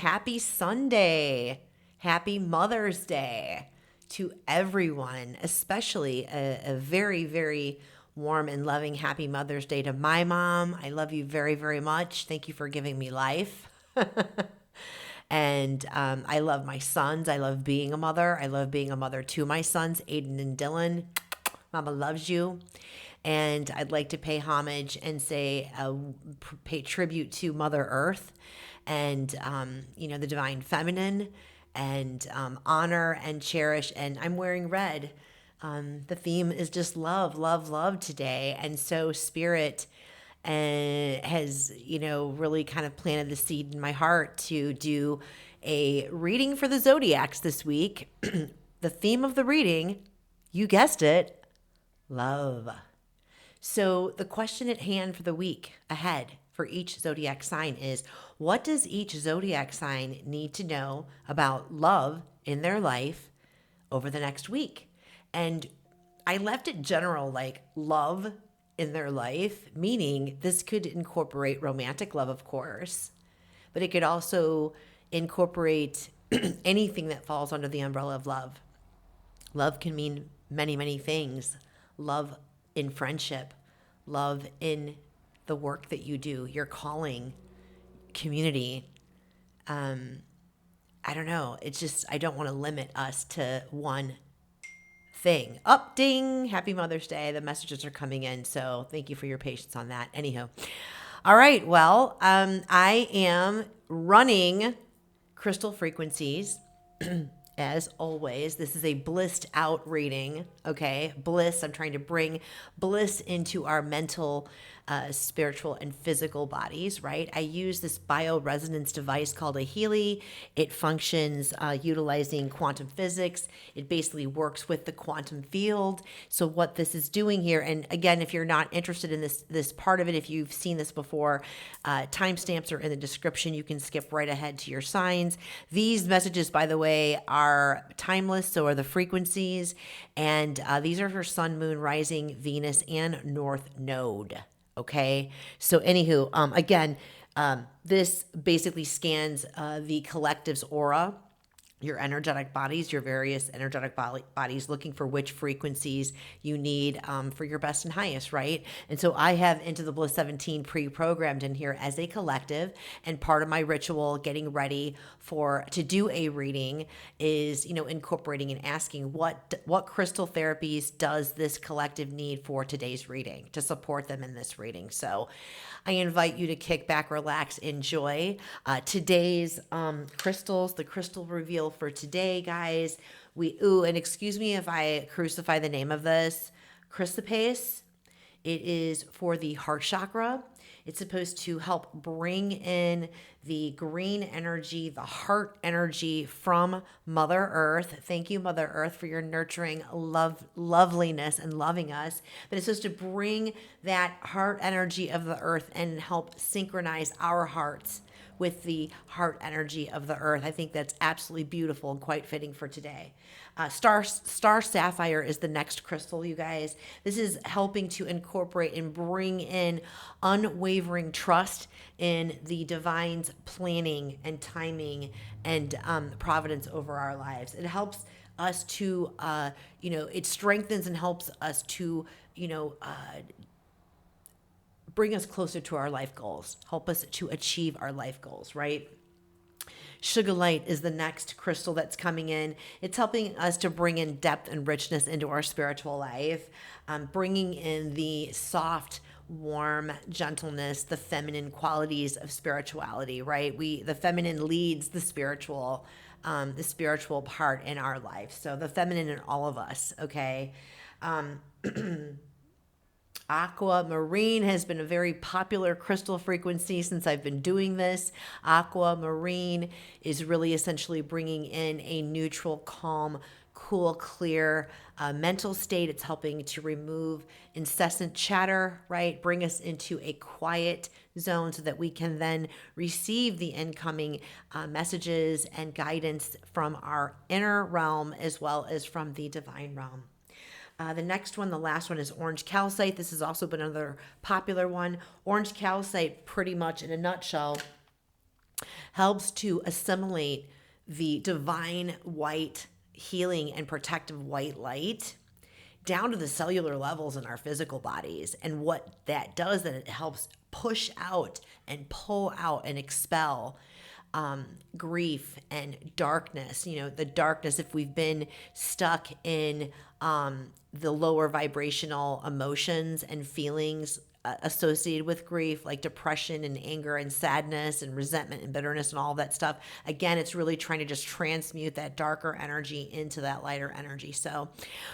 happy Sunday. Happy Mother's Day to everyone, especially a very, very warm and loving happy Mother's Day to my mom. I love you very, very much. Thank you for giving me life. And I love my sons. I love being a mother. I love being a mother to my sons, Aiden and Dylan. Mama loves you. And I'd like to pay homage and say, pay tribute to Mother Earth and, the divine feminine, and honor and cherish. And I'm wearing red. The theme is just love, love, love today. And so Spirit has, really kind of planted the seed in my heart to do a reading for the zodiacs this week. The theme of the reading, you guessed it, love. So the question at hand for the week ahead for each zodiac sign is, what does each zodiac sign need to know about love in their life over the next week? And I left it general, like love in their life, meaning this could incorporate romantic love, of course, but it could also incorporate anything that falls under the umbrella of love. Love can mean many, many things. Love in friendship, love in the work that you do, your calling, community. I don't know. It's just, I don't want to limit us to one thing. Up, ding, happy Mother's Day. The messages are coming in, so thank you for your patience on that. Anyhow, all right. Well, I am running crystal frequencies. As always, this is a blissed out reading, okay? Bliss, I'm trying to bring bliss into our mental, spiritual, and physical bodies, right? I use this bioresonance device called a Healy. It functions utilizing quantum physics. It basically works with the quantum field. So what this is doing here, and again, if you're not interested in this part of it, if you've seen this before, timestamps are in the description. You can skip right ahead to your signs. These messages, by the way, are timeless, so are the frequencies, and these are for Sun, Moon, Rising, Venus, and North Node. Okay, so anywho, again, this basically scans the collective's aura, your energetic bodies, your various energetic bodies, looking for which frequencies you need for your best and highest, right? And so I have Into the Bliss 17 pre-programmed in here as a collective, and part of my ritual getting ready to do a reading is, incorporating and asking what crystal therapies does this collective need for today's reading to support them in this reading. So I invite you to kick back, relax, enjoy today's crystals, the crystal reveal for today, guys. And excuse me if I crucify the name of this, chrysoprase. It is for the heart chakra. It's supposed to help bring in the green energy, the heart energy from Mother Earth. Thank you, Mother Earth, for your nurturing loveliness and loving us. But it's supposed to bring that heart energy of the earth and help synchronize our hearts with the heart energy of the earth. I think that's absolutely beautiful and quite fitting for today. Star Sapphire is the next crystal, you guys. This is helping to incorporate and bring in unwavering trust in the divine's planning and timing and providence over our lives. It helps us to, it strengthens and helps us to, bring us closer to our life goals, help us to achieve our life goals, right? Sugar Light is the next crystal that's coming in. It's helping us to bring in depth and richness into our spiritual life, bringing in the soft, warm gentleness, the feminine qualities of spirituality, right? The feminine leads the spiritual part in our life. So the feminine in all of us, okay? Aquamarine has been a very popular crystal frequency since I've been doing this. Aquamarine is really essentially bringing in a neutral, calm, cool, clear mental state. It's helping to remove incessant chatter, right? Bring us into a quiet zone so that we can then receive the incoming messages and guidance from our inner realm as well as from the divine realm. The next one, the last one, is orange calcite. This has also been another popular one. Orange calcite, pretty much in a nutshell, helps to assimilate the divine white healing and protective white light down to the cellular levels in our physical bodies. And what that does, that it helps push out and pull out and expel grief and darkness. You know, the darkness, if we've been stuck in the lower vibrational emotions and feelings associated with grief, like depression and anger and sadness and resentment and bitterness and all of that stuff. Again, it's really trying to just transmute that darker energy into that lighter energy. So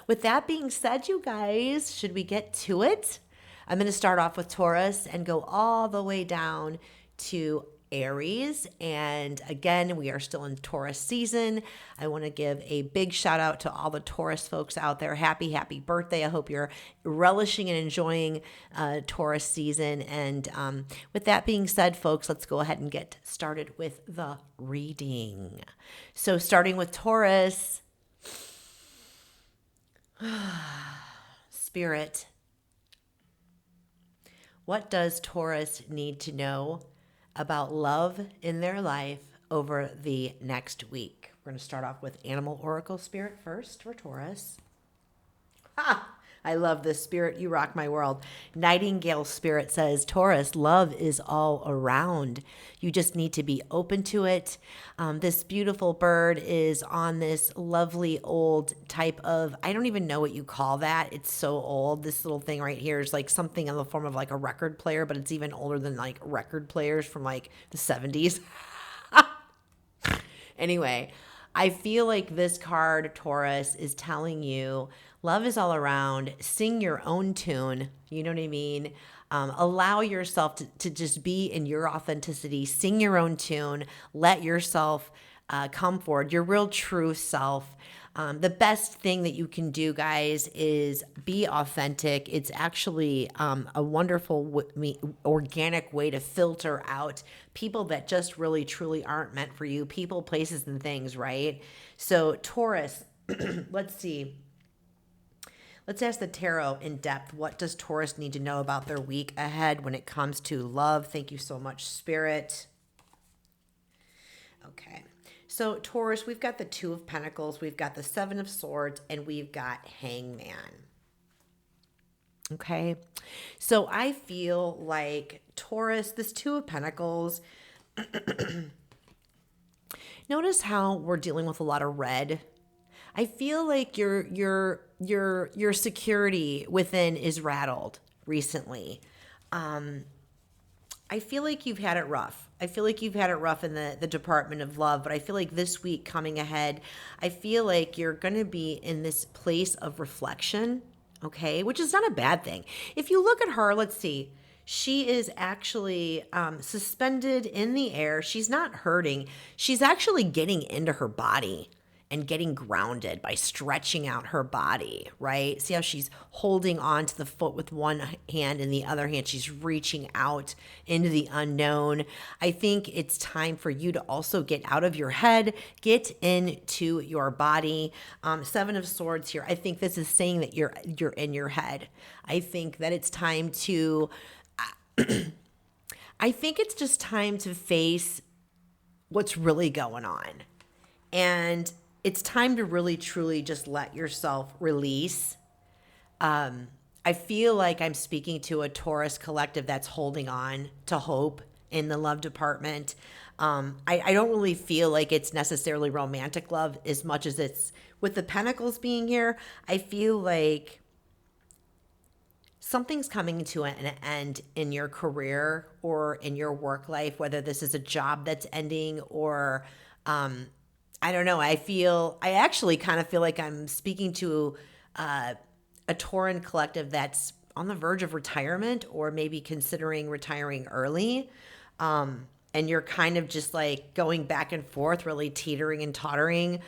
with that being said, you guys, should we get to it? I'm going to start off with Taurus and go all the way down to Aries. And again, we are still in Taurus season. I want to give a big shout out to all the Taurus folks out there. Happy birthday. I hope you're relishing and enjoying Taurus season. And with that being said, folks, let's go ahead and get started with the reading. So starting with Taurus, Spirit, what does Taurus need to know about love in their life over the next week? We're going to start off with Animal Oracle Spirit first for Taurus. I love this, Spirit. You rock my world. Nightingale Spirit says, Taurus, love is all around. You just need to be open to it. This beautiful bird is on this lovely old type of, I don't even know what you call that. It's so old. This little thing right here is like something in the form of like a record player, but it's even older than like record players from like the 70s. Anyway, I feel like this card, Taurus, is telling you love is all around. Sing your own tune. You know what I mean? Allow yourself to just be in your authenticity. Sing your own tune. Let yourself come forward, your real true self. The best thing that you can do, guys, is be authentic. It's actually a wonderful, organic way to filter out people that just really, truly aren't meant for you. People, places, and things, right? So Taurus, let's see. Let's ask the tarot in depth. What does Taurus need to know about their week ahead when it comes to love? Thank you so much, Spirit. Okay. So Taurus, we've got the Two of Pentacles, we've got the Seven of Swords, and we've got Hangman. Okay. So I feel like Taurus, this Two of Pentacles, notice how we're dealing with a lot of red. I feel like your security within is rattled recently. I feel like you've had it rough. I feel like you've had it rough in the Department of Love, but I feel like this week coming ahead, I feel like you're going to be in this place of reflection, okay, which is not a bad thing. If you look at her, let's see, she is actually suspended in the air. She's not hurting. She's actually getting into her body and getting grounded by stretching out her body, right? See how she's holding on to the foot with one hand and the other hand she's reaching out into the unknown. I think it's time for you to also get out of your head, get into your body. Seven of Swords here. I think this is saying that you're in your head. I think that it's time to, I think it's just time to face what's really going on. And it's time to really, truly just let yourself release. I feel like I'm speaking to a Taurus collective that's holding on to hope in the love department. I don't really feel like it's necessarily romantic love as much as it's with the Pentacles being here. I feel like something's coming to an end in your career or in your work life, whether this is a job that's ending or, I don't know. I actually kind of feel like I'm speaking to a Tauran collective that's on the verge of retirement or maybe considering retiring early. And you're kind of just like going back and forth, really teetering and tottering.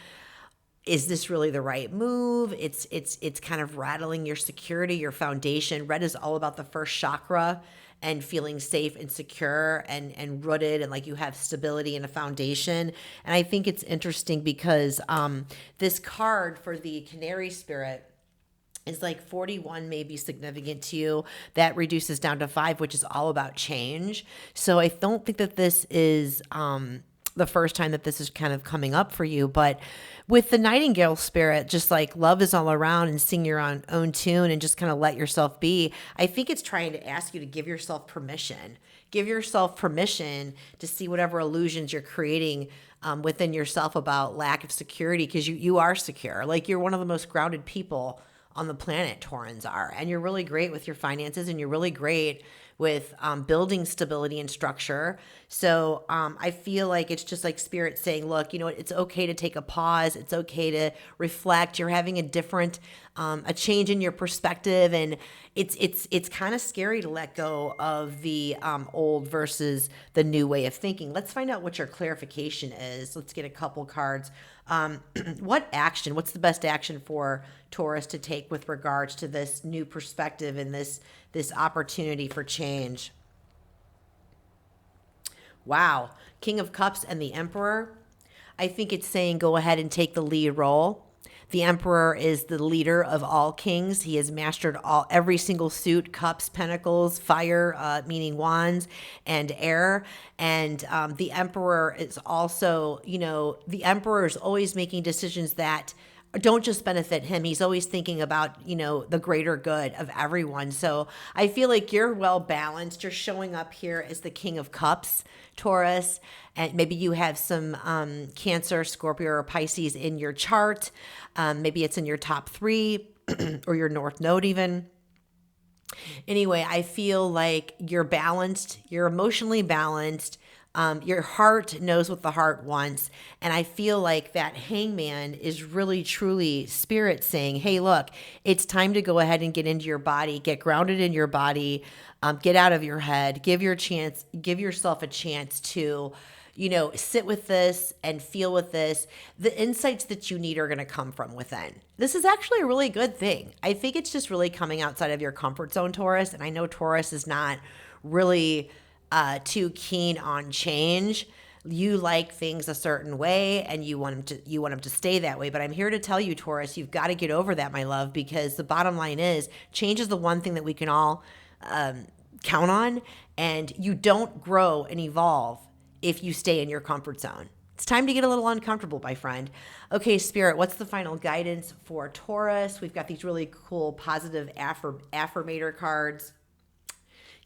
Is this really the right move? It's kind of rattling your security, your foundation. Red is all about the first chakra and feeling safe and secure and rooted and like you have stability and a foundation. And I think it's interesting because this card for the Canary Spirit is like 41 may be significant to you. That reduces down to 5, which is all about change. So I don't think that this is the first time that this is kind of coming up for you. But with the nightingale spirit, just like love is all around and sing your own tune and just kind of let yourself be, I think it's trying to ask you to give yourself permission. Give yourself permission to see whatever illusions you're creating within yourself about lack of security, because you are secure. Like, you're one of the most grounded people on the planet, Taurans are. And you're really great with your finances, and you're really great with building stability and structure. So I feel like it's just like spirit saying, look, you know what? It's okay to take a pause. It's okay to reflect. You're having a different, a change in your perspective. And it's kind of scary to let go of the old versus the new way of thinking. Let's find out what your clarification is. Let's get a couple cards. What's the best action for Taurus to take with regards to this new perspective and this opportunity for change? Wow. King of Cups and the Emperor. I think it's saying go ahead and take the lead role. The Emperor is the leader of all kings. He has mastered every single suit: cups, pentacles, fire, meaning wands, and air. And the Emperor is also, the Emperor is always making decisions that don't just benefit him. He's always thinking about, the greater good of everyone. So I feel like you're well balanced. You're showing up here as the King of Cups, Taurus, and maybe you have some Cancer, Scorpio, or Pisces in your chart. Maybe it's in your top 3 or your North Node even. Anyway, I feel like you're balanced. You're emotionally balanced. Your heart knows what the heart wants. And I feel like that Hangman is really, truly spirit saying, hey, look, it's time to go ahead and get into your body, get grounded in your body, get out of your head, give yourself a chance to, sit with this and feel with this. The insights that you need are going to come from within. This is actually a really good thing. I think it's just really coming outside of your comfort zone, Taurus. And I know Taurus is not really too keen on change. You like things a certain way and you want them to stay that way. But I'm here to tell you, Taurus, you've got to get over that, my love, because the bottom line is change is the one thing that we can all count on. And you don't grow and evolve if you stay in your comfort zone. It's time to get a little uncomfortable, my friend. Okay, Spirit, what's the final guidance for Taurus? We've got these really cool positive affirmator cards.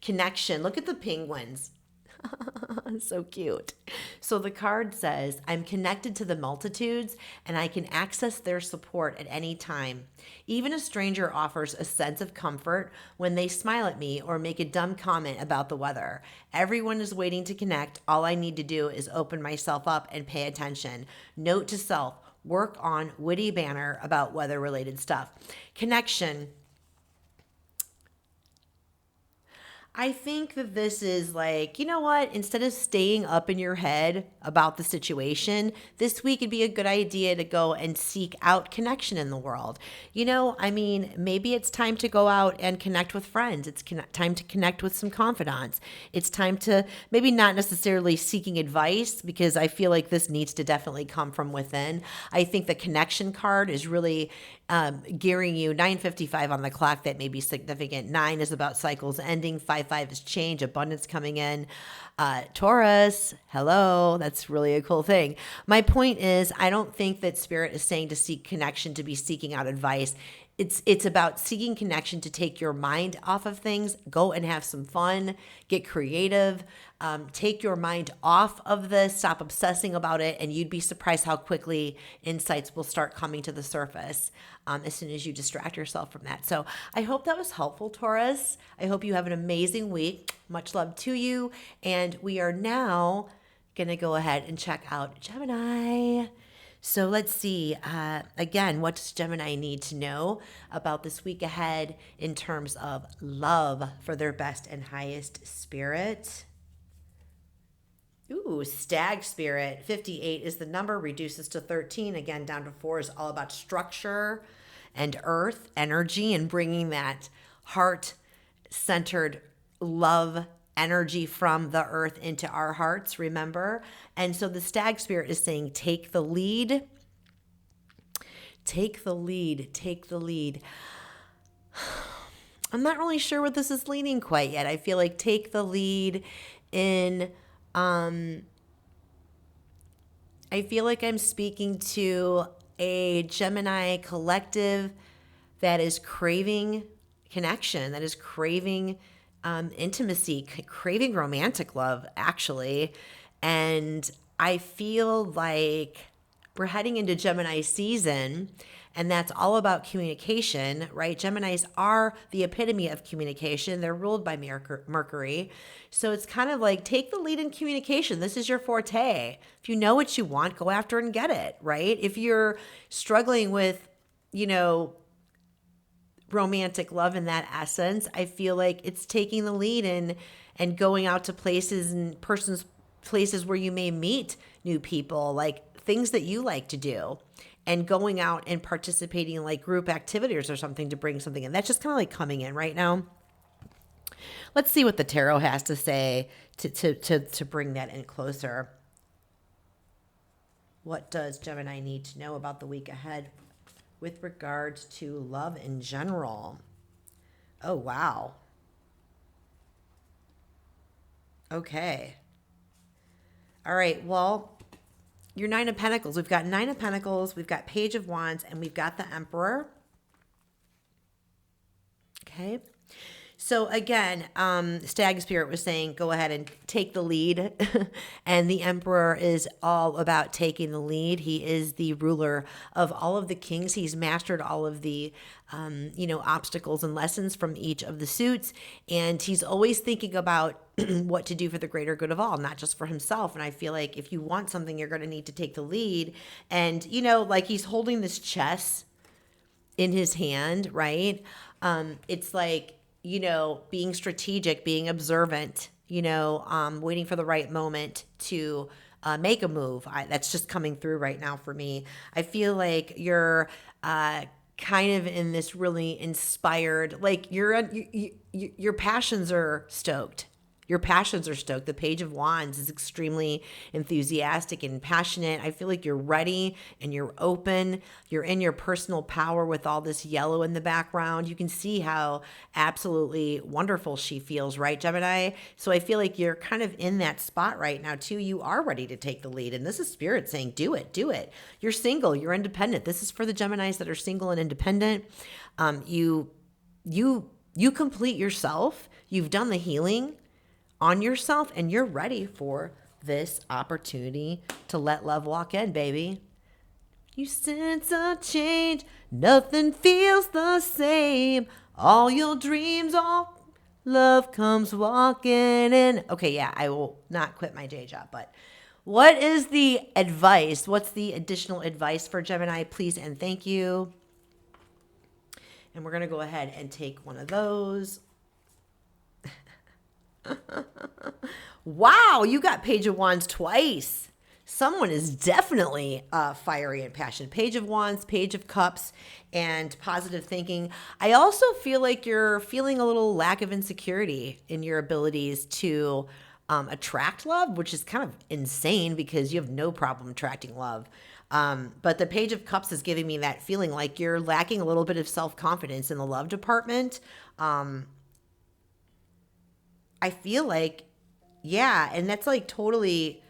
Connection. Look at the penguins. So cute. So the card says, I'm connected to the multitudes and I can access their support at any time. Even a stranger offers a sense of comfort when they smile at me or make a dumb comment about the weather. Everyone is waiting to connect. All I need to do is open myself up and pay attention. Note to self, work on witty banter about weather-related stuff. Connection. I think that this is like, you know what? Instead of staying up in your head about the situation, this week it'd be a good idea to go and seek out connection in the world. Maybe it's time to go out and connect with friends. It's time to connect with some confidants. It's time to maybe not necessarily seeking advice, because I feel like this needs to definitely come from within. I think the connection card is really gearing you. 9:55 on the clock, that may be significant. 9 is about cycles ending. 5 is change, abundance coming in. Taurus, hello, that's really a cool thing. My point is, I don't think that Spirit is saying to seek connection to be seeking out advice. It's about seeking connection to take your mind off of things, go and have some fun, get creative, take your mind off of this, stop obsessing about it, and you'd be surprised how quickly insights will start coming to the surface as soon as you distract yourself from that. So I hope that was helpful, Taurus. I hope you have an amazing week. Much love to you. And we are now going to go ahead and check out Gemini. So let's see, again, what does Gemini need to know about this week ahead in terms of love for their best and highest spirit? Ooh, Stag Spirit. 58 is the number, reduces to 13. Again, down to 4 is all about structure and earth energy and bringing that heart-centered love energy from the earth into our hearts, remember? And so the Stag Spirit is saying, take the lead. Take the lead. Take the lead. I'm not really sure what this is leaning quite yet. I feel like take the lead in, I feel like I'm speaking to a Gemini collective that is craving connection, that is craving intimacy, craving romantic love, actually. And I feel like we're heading into Gemini season, and that's all about communication, right? Geminis are the epitome of communication. They're ruled by Mercury. So it's kind of like take the lead in communication. This is your forte. If you know what you want, go after and get it, right? If you're struggling with, romantic love in that essence, I feel like it's taking the lead in and going out to places and places where you may meet new people, like things that you like to do, and going out and participating in like group activities or something to bring something in. That's just kind of like coming in right now. Let's see what the tarot has to say to bring that in closer. What does Gemini need to know about the week ahead with regards to love in general? Oh, wow. Okay. All right. Well, your Nine of Pentacles. We've got Nine of Pentacles, we've got Page of Wands, and we've got the Emperor. Okay. So again, Stag Spirit was saying, go ahead and take the lead. And the Emperor is all about taking the lead. He is the ruler of all of the kings. He's mastered all of the, obstacles and lessons from each of the suits. And he's always thinking about what to do for the greater good of all, not just for himself. And I feel like if you want something, you're going to need to take the lead. And, like he's holding this chess in his hand, right? It's like, being strategic, being observant, waiting for the right moment to make a move. That's just coming through right now for me. I feel like you're kind of in this really inspired, like your passions are stoked. Your passions are stoked. The Page of Wands is extremely enthusiastic and passionate. I feel like you're ready and you're open. You're in your personal power with all this yellow in the background. You can see how absolutely wonderful she feels, right, Gemini? So I feel like you're kind of in that spot right now, too. You are ready to take the lead. And this is Spirit saying, do it, do it. You're single. You're independent. This is for the Geminis that are single and independent. You complete yourself. You've done the healing on yourself, and you're ready for this opportunity to let love walk in, baby. You sense a change, nothing feels the same. All your dreams, all love comes walking in. Okay, yeah, I will not quit my day job, but what is the advice? What's the additional advice for Gemini, please and thank you? And we're going to go ahead and take one of those. Wow, you got Page of Wands twice. Someone is definitely fiery and passionate. Page of Wands, Page of Cups, and positive thinking. I also feel like you're feeling a little lack of insecurity in your abilities to attract love, which is kind of insane because you have no problem attracting love. But the Page of Cups is giving me that feeling like you're lacking a little bit of self-confidence in the love department. I feel like, yeah, and that's like totally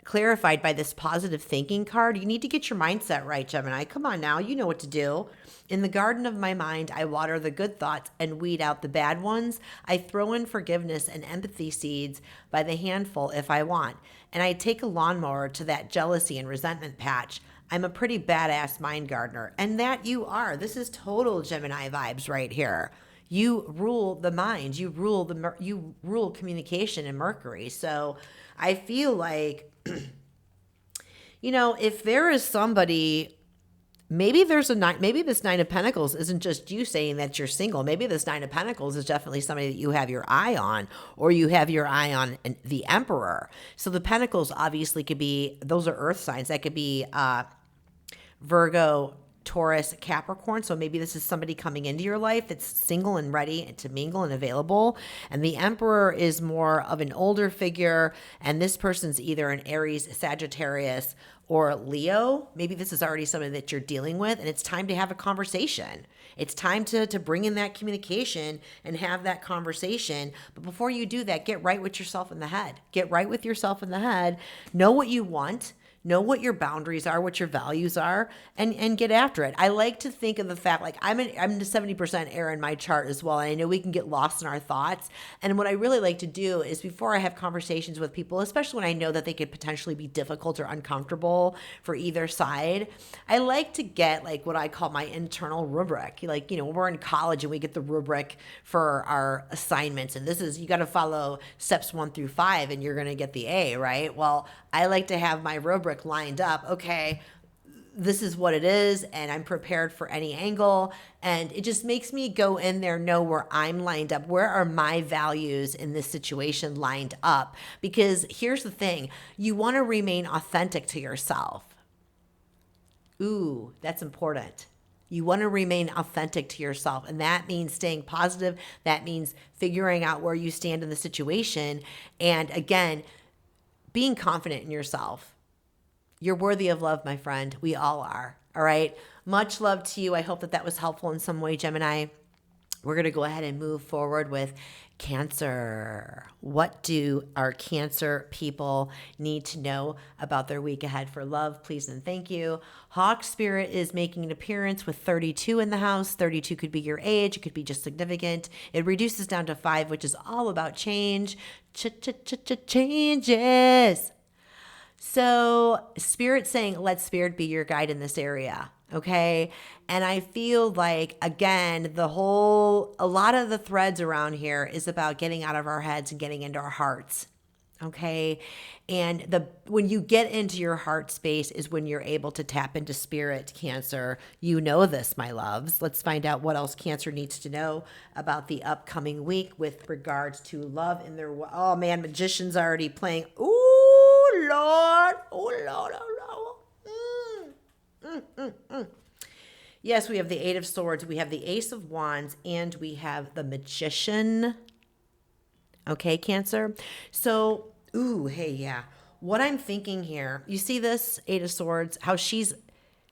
clarified by this positive thinking card. You need to get your mindset right, Gemini. Come on now, you know what to do. In the garden of my mind, I water the good thoughts and weed out the bad ones. I throw in forgiveness and empathy seeds by the handful if I want. And I take a lawnmower to that jealousy and resentment patch. I'm a pretty badass mind gardener. And that you are. This is total Gemini vibes right here. You rule the mind. You rule communication in Mercury. So I feel like, if there is somebody, maybe this Nine of Pentacles isn't just you saying that you're single. Maybe this Nine of Pentacles is definitely somebody that you have your eye on, or you have your eye on the Emperor. So the Pentacles obviously could be, those are earth signs. That could be Virgo, Taurus, Capricorn. So maybe this is somebody coming into your life that's single and ready to mingle and available. And the Emperor is more of an older figure. And this person's either an Aries, Sagittarius, or Leo. Maybe this is already something that you're dealing with, and it's time to have a conversation. It's time to bring in that communication and have that conversation. But before you do that, get right with yourself in the head. Get right with yourself in the head. Know what you want. Know what your boundaries are, what your values are, and get after it. I like to think of the fact, like I'm the 70% air in my chart as well. And I know we can get lost in our thoughts. And what I really like to do is before I have conversations with people, especially when I know that they could potentially be difficult or uncomfortable for either side, I like to get like what I call my internal rubric. Like, you know, we're in college and we get the rubric for our assignments. And this is, you got to follow steps 1 through 5 and you're going to get the A, right? Well, I like to have my rubric lined up. Okay, this is what it is, and I'm prepared for any angle. And it just makes me go in there, know where I'm lined up. Where are my values in this situation lined up? Because here's the thing, you want to remain authentic to yourself. Ooh, that's important. You want to remain authentic to yourself. And that means staying positive. That means figuring out where you stand in the situation. And again, being confident in yourself. You're worthy of love, my friend. We all are. All right. Much love to you. I hope that that was helpful in some way, Gemini. We're going to go ahead and move forward with Cancer. What do our Cancer people need to know about their week ahead for love, please, and thank you? Hawk Spirit is making an appearance with 32 in the house. 32 could be your age. It could be just significant. It reduces down to 5, which is all about change. Changes. So Spirit saying, let Spirit be your guide in this area. Okay. And I feel like, again, a lot of the threads around here is about getting out of our heads and getting into our hearts. Okay. And when you get into your heart space is when you're able to tap into Spirit, Cancer. You know this, my loves. Let's find out what else Cancer needs to know about the upcoming week with regards to love in their, oh man, Magician's already playing. Ooh, Lord. Oh, Lord. Oh, Lord. Yes, we have the 8 of Swords. We have the Ace of Wands, and we have the Magician. Okay, Cancer. So, ooh, hey, yeah. What I'm thinking here, you see this 8 of Swords, how she's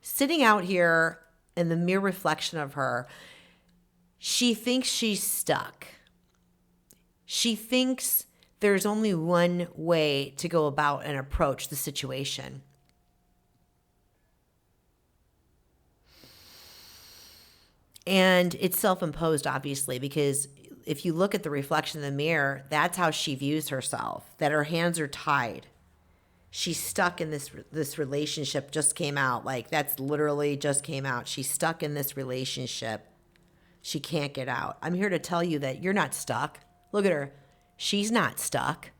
sitting out here in the mirror reflection of her. She thinks she's stuck. She thinks there's only one way to go about and approach the situation. And it's self-imposed, obviously, because if you look at the reflection in the mirror, that's how she views herself, that her hands are tied. She's stuck in this relationship, just came out. Like, that's literally just came out. She's stuck in this relationship. She can't get out. I'm here to tell you that you're not stuck. Look at her. She's not stuck.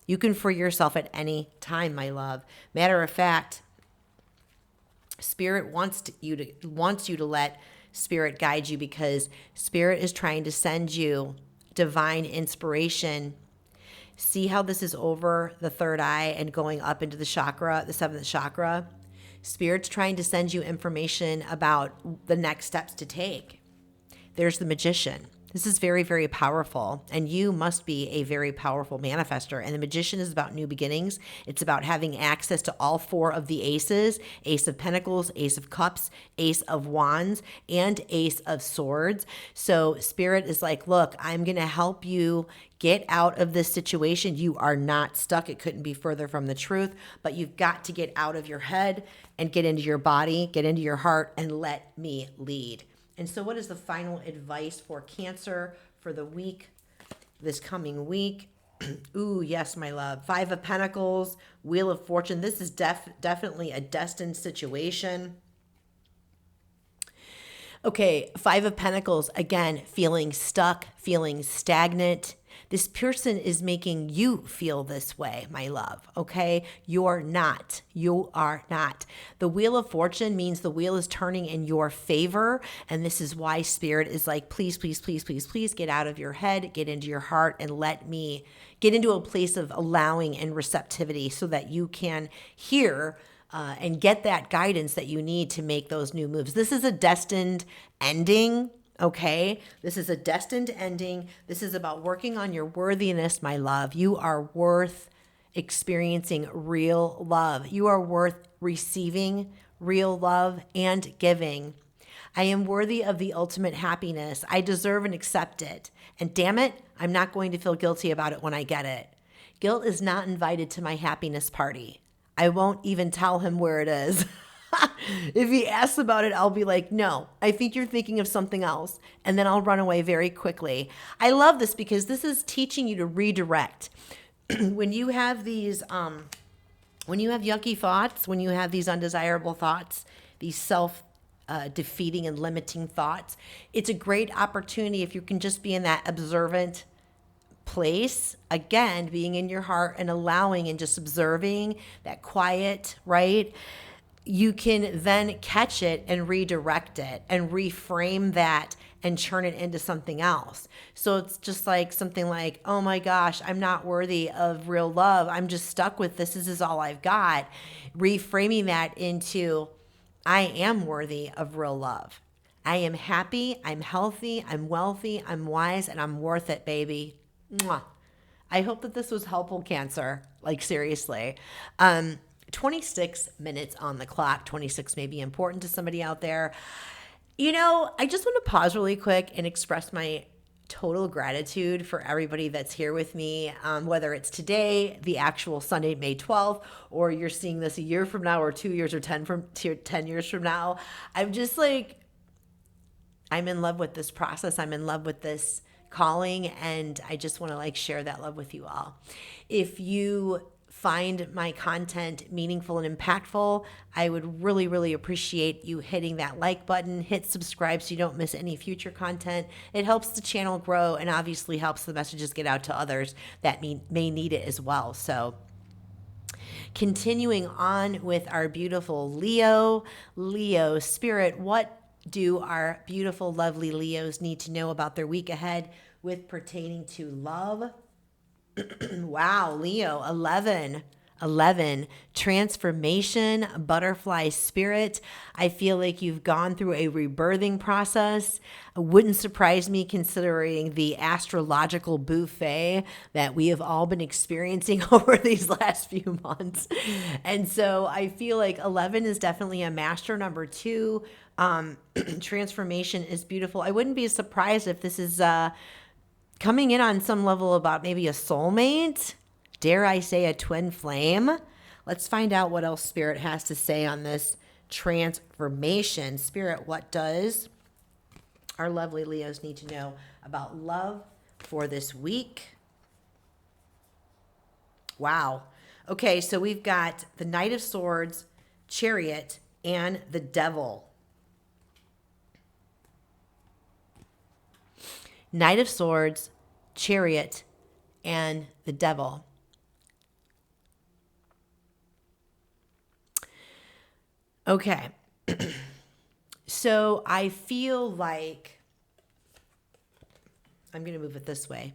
You can free yourself at any time, my love. Matter of fact, Spirit wants you to let Spirit guide you, because Spirit is trying to send you divine inspiration. See how this is over the third eye and going up into the chakra, the 7th chakra? Spirit's trying to send you information about the next steps to take. There's the Magician. This is very, very powerful, and you must be a very powerful manifester. And the Magician is about new beginnings. It's about having access to all 4 of the aces: Ace of Pentacles, Ace of Cups, Ace of Wands, and Ace of Swords. So Spirit is like, look, I'm going to help you get out of this situation. You are not stuck. It couldn't be further from the truth, but you've got to get out of your head and get into your body, get into your heart, and let me lead. And so what is the final advice for Cancer for the week, this coming week? Ooh, yes, my love. 5 of Pentacles, Wheel of Fortune. This is definitely a destined situation. Okay, 5 of Pentacles, again, feeling stuck, feeling stagnant. This person is making you feel this way, my love, okay? You're not. You are not. The Wheel of Fortune means the wheel is turning in your favor, and this is why Spirit is like, please, please, please, please, please get out of your head, get into your heart, and let me get into a place of allowing and receptivity so that you can hear and get that guidance that you need to make those new moves. This is a destined ending. Okay. This is a destined ending. This is about working on your worthiness, my love. You are worth experiencing real love. You are worth receiving real love and giving. I am worthy of the ultimate happiness. I deserve and accept it. And damn it, I'm not going to feel guilty about it when I get it. Guilt is not invited to my happiness party. I won't even tell him where it is. If he asks about it, I'll be like, no, I think you're thinking of something else. And then I'll run away very quickly. I love this because this is teaching you to redirect. When you have these, when you have yucky thoughts, when you have these undesirable thoughts, these defeating and limiting thoughts, it's a great opportunity if you can just be in that observant place, again, being in your heart and allowing and just observing that quiet, right? You can then catch it and redirect it and reframe that and turn it into something else. So it's just like something like, oh my gosh, I'm not worthy of real love. I'm just stuck with this. This is all I've got. Reframing that into, I am worthy of real love. I am happy. I'm healthy. I'm wealthy. I'm wise, and I'm worth it, baby. Mwah. I hope that this was helpful, Cancer. Like, seriously. 26 minutes on the clock. 26 may be important to somebody out there. You know, I just want to pause really quick and express my total gratitude for everybody that's here with me, whether it's today, the actual Sunday, May 12th, or you're seeing this a year from now or 2 years or 10 years from now. I'm just like, I'm in love with this process. I'm in love with this calling, and I just want to like share that love with you all. If you find my content meaningful and impactful, I would really, really appreciate you hitting that like button, hit subscribe so you don't miss any future content. It helps the channel grow and obviously helps the messages get out to others that may need it as well. So continuing on with our beautiful Leo spirit, what do our beautiful, lovely Leos need to know about their week ahead with pertaining to love? Wow, Leo, 11, transformation, butterfly spirit. I feel like you've gone through a rebirthing process. It wouldn't surprise me considering the astrological buffet that we have all been experiencing over these last few months. And so I feel like 11 is definitely a master number 2. Transformation is beautiful. I wouldn't be surprised if this is coming in on some level about maybe a soulmate, dare I say a twin flame. Let's find out what else Spirit has to say on this transformation. Spirit, what does our lovely Leos need to know about love for this week? Wow. Okay, so we've got the Knight of Swords, Chariot, and the Devil. Knight of Swords, Chariot, and the Devil. Okay. So I feel like I'm going to move it this way.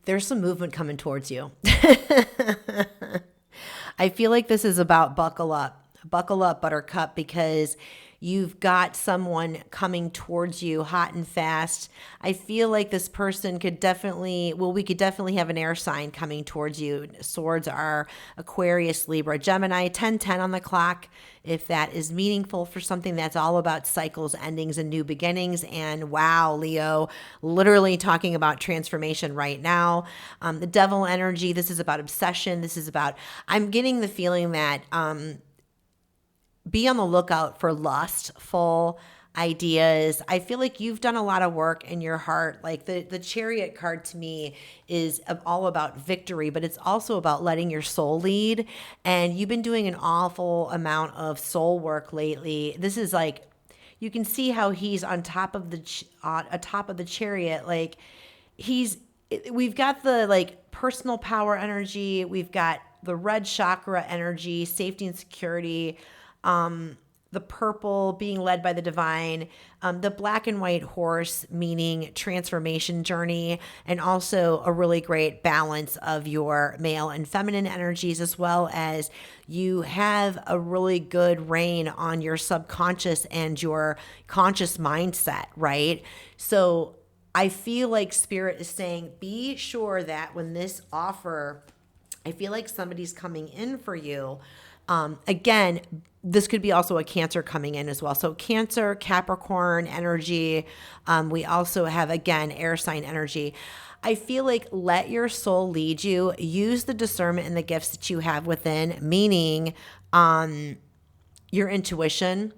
There's some movement coming towards you. I feel like this is about buckle up, buttercup, because you've got someone coming towards you hot and fast. I feel like this person could definitely, we could definitely have an air sign coming towards you. Swords are Aquarius, Libra, Gemini, 10:10 on the clock. If that is meaningful for something that's all about cycles, endings, and new beginnings. And wow, Leo, literally talking about transformation right now. The Devil energy, this is about obsession. This is about, I'm getting the feeling that, be on the lookout for lustful ideas. I feel like you've done a lot of work in your heart. Like the Chariot card to me is all about victory, but it's also about letting your soul lead. And you've been doing an awful amount of soul work lately. This is like, you can see how he's on top of the Chariot. Like we've got the like personal power energy. We've got the red chakra energy, safety and security. the purple being led by the divine, the black and white horse meaning transformation journey, and also a really great balance of your male and feminine energies, as well as you have a really good reign on your subconscious and your conscious mindset, right? So I feel like Spirit is saying, be sure that when this offer, I feel like somebody's coming in for you. Again, this could be also a Cancer coming in as well. So Cancer, Capricorn energy. We also have, again, air sign energy. I feel like let your soul lead you. Use the discernment and the gifts that you have within, meaning your intuition,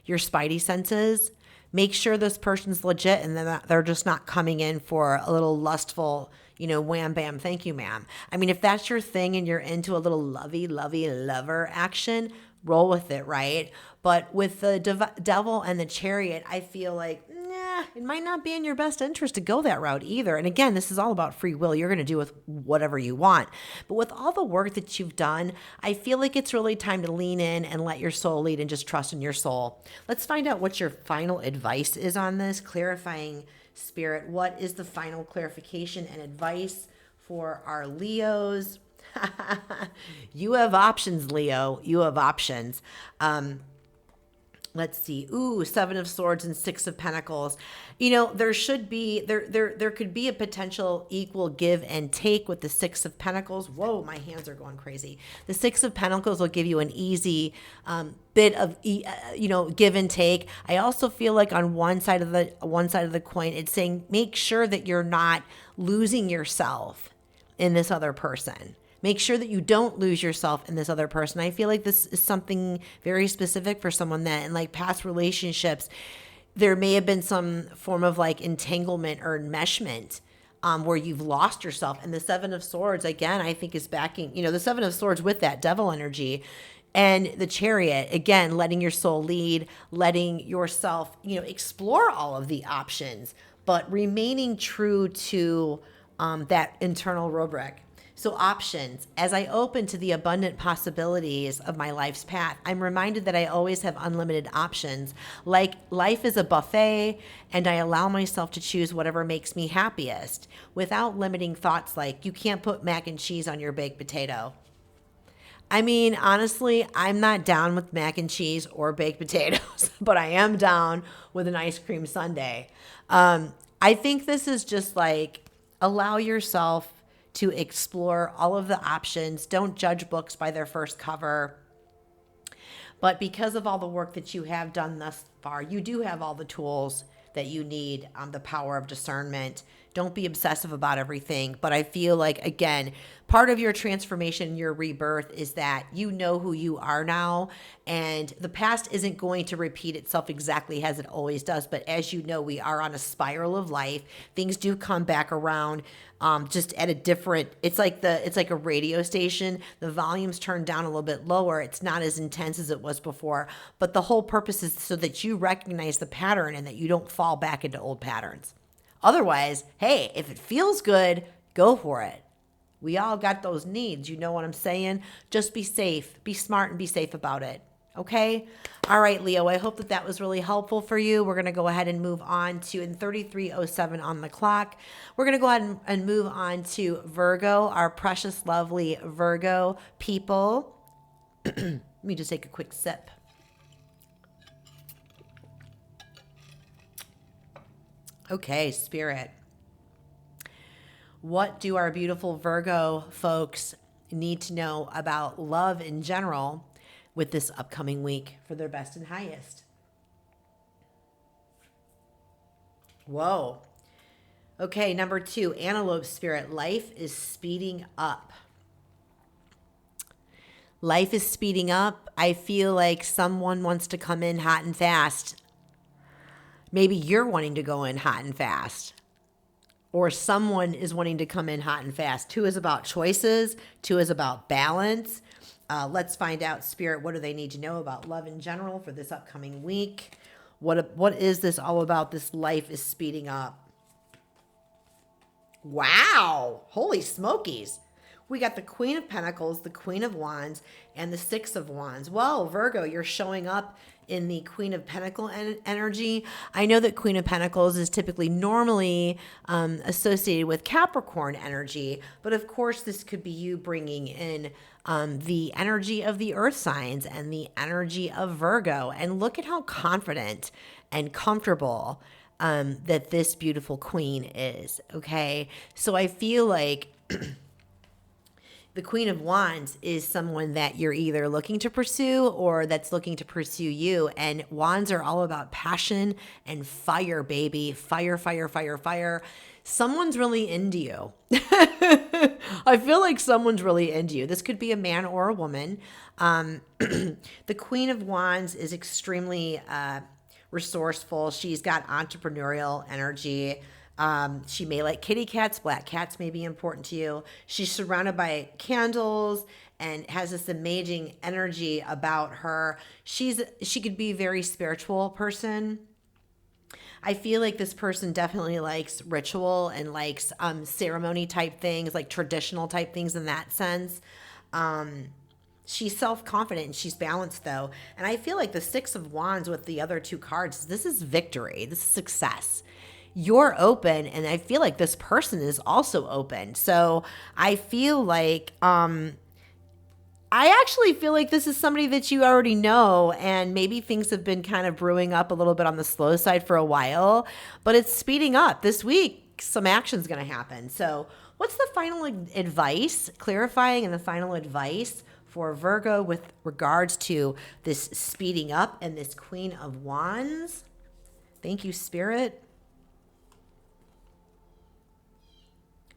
your spidey senses. Make sure this person's legit and they're just not coming in for a little lustful, wham, bam, thank you, ma'am. I mean, if that's your thing and you're into a little lovey lover action, roll with it, right? But with the devil and the chariot, I feel like, it might not be in your best interest to go that route either. And again, this is all about free will. You're going to do with whatever you want. But with all the work that you've done, I feel like it's really time to lean in and let your soul lead and just trust in your soul. Let's find out what your final advice is on this. Clarifying Spirit, what is the final clarification and advice for our Leos? You have options, Leo. You have options. Let's see. Ooh, 7 of Swords and 6 of Pentacles. There should be, there could be a potential equal give and take with the 6 of Pentacles. Whoa, my hands are going crazy. The 6 of Pentacles will give you an easy bit of, give and take. I also feel like on one side of the coin, it's saying make sure that you're not losing yourself in this other person. Make sure that you don't lose yourself in this other person. I feel like this is something very specific for someone that in like past relationships, there may have been some form of like entanglement or enmeshment where you've lost yourself. And the 7 of Swords, again, I think is backing, the 7 of Swords with that devil energy. And the Chariot, again, letting your soul lead, letting yourself, explore all of the options, but remaining true to that internal rubric. So options, as I open to the abundant possibilities of my life's path, I'm reminded that I always have unlimited options. Like life is a buffet, and I allow myself to choose whatever makes me happiest without limiting thoughts like, you can't put mac and cheese on your baked potato. I mean, honestly, I'm not down with mac and cheese or baked potatoes, but I am down with an ice cream sundae. I think this is just like, allow yourself to explore all of the options. Don't judge books by their first cover. But because of all the work that you have done thus far, you do have all the tools that you need, the power of discernment. Don't be obsessive about everything. But I feel like, again, part of your transformation, your rebirth is that you know who you are now. And the past isn't going to repeat itself exactly as it always does. But as you know, we are on a spiral of life. Things do come back around. Just at a different, it's like a radio station. The volume's turned down a little bit lower. It's not as intense as it was before, but the whole purpose is so that you recognize the pattern and that you don't fall back into old patterns. Otherwise, hey, if it feels good, go for it. We all got those needs. You know what I'm saying? Just be safe, be smart, and be safe about it. Okay? All right, Leo, I hope that was really helpful for you. We're going to go ahead and move on to, in 33:07 on the clock, we're going to go ahead and move on to Virgo, our precious, lovely Virgo people. Let me just take a quick sip. Okay, Spirit. What do our beautiful Virgo folks need to know about love in general with this upcoming week for their best and highest? Whoa. Okay, number 2, Antelope Spirit. Life is speeding up. Life is speeding up. I feel like someone wants to come in hot and fast. Maybe you're wanting to go in hot and fast. Or someone is wanting to come in hot and fast. 2 is about choices. 2 is about balance. Let's find out, Spirit, what do they need to know about love in general for this upcoming week? What is this all about? This life is speeding up. Wow. Holy smokies. we got the Queen of Pentacles, the Queen of Wands, and the Six of Wands. Well, Virgo, you're showing up in the Queen of Pentacle energy. I know that Queen of Pentacles is typically normally associated with Capricorn energy, but of course this could be you bringing in the energy of the earth signs and the energy of Virgo. And look at how confident and comfortable that this beautiful queen is. Okay. So I feel like the Queen of Wands is someone that you're either looking to pursue or that's looking to pursue you. And wands are all about passion and fire, baby. Fire, fire, fire, fire. Someone's really into you. I feel like someone's really into you. This could be a man or a woman. The Queen of Wands is extremely resourceful. She's got entrepreneurial energy. She may like kitty cats. Black cats may be important to you. She's surrounded by candles and has this amazing energy about her. She could be a very spiritual person. I feel like this person definitely likes ritual and likes ceremony type things, like traditional type things in that sense. She's self-confident and she's balanced though. And I feel like the Six of Wands with the other two cards, this is victory. This is success. You're open, and I feel like this person is also open. So I feel like, I actually feel like this is somebody that you already know, and maybe things have been kind of brewing up a little bit on the slow side for a while, but it's speeding up. This week, some action's going to happen. So what's the final advice, clarifying and the final advice for Virgo with regards to this speeding up and this Queen of Wands? Thank you, Spirit.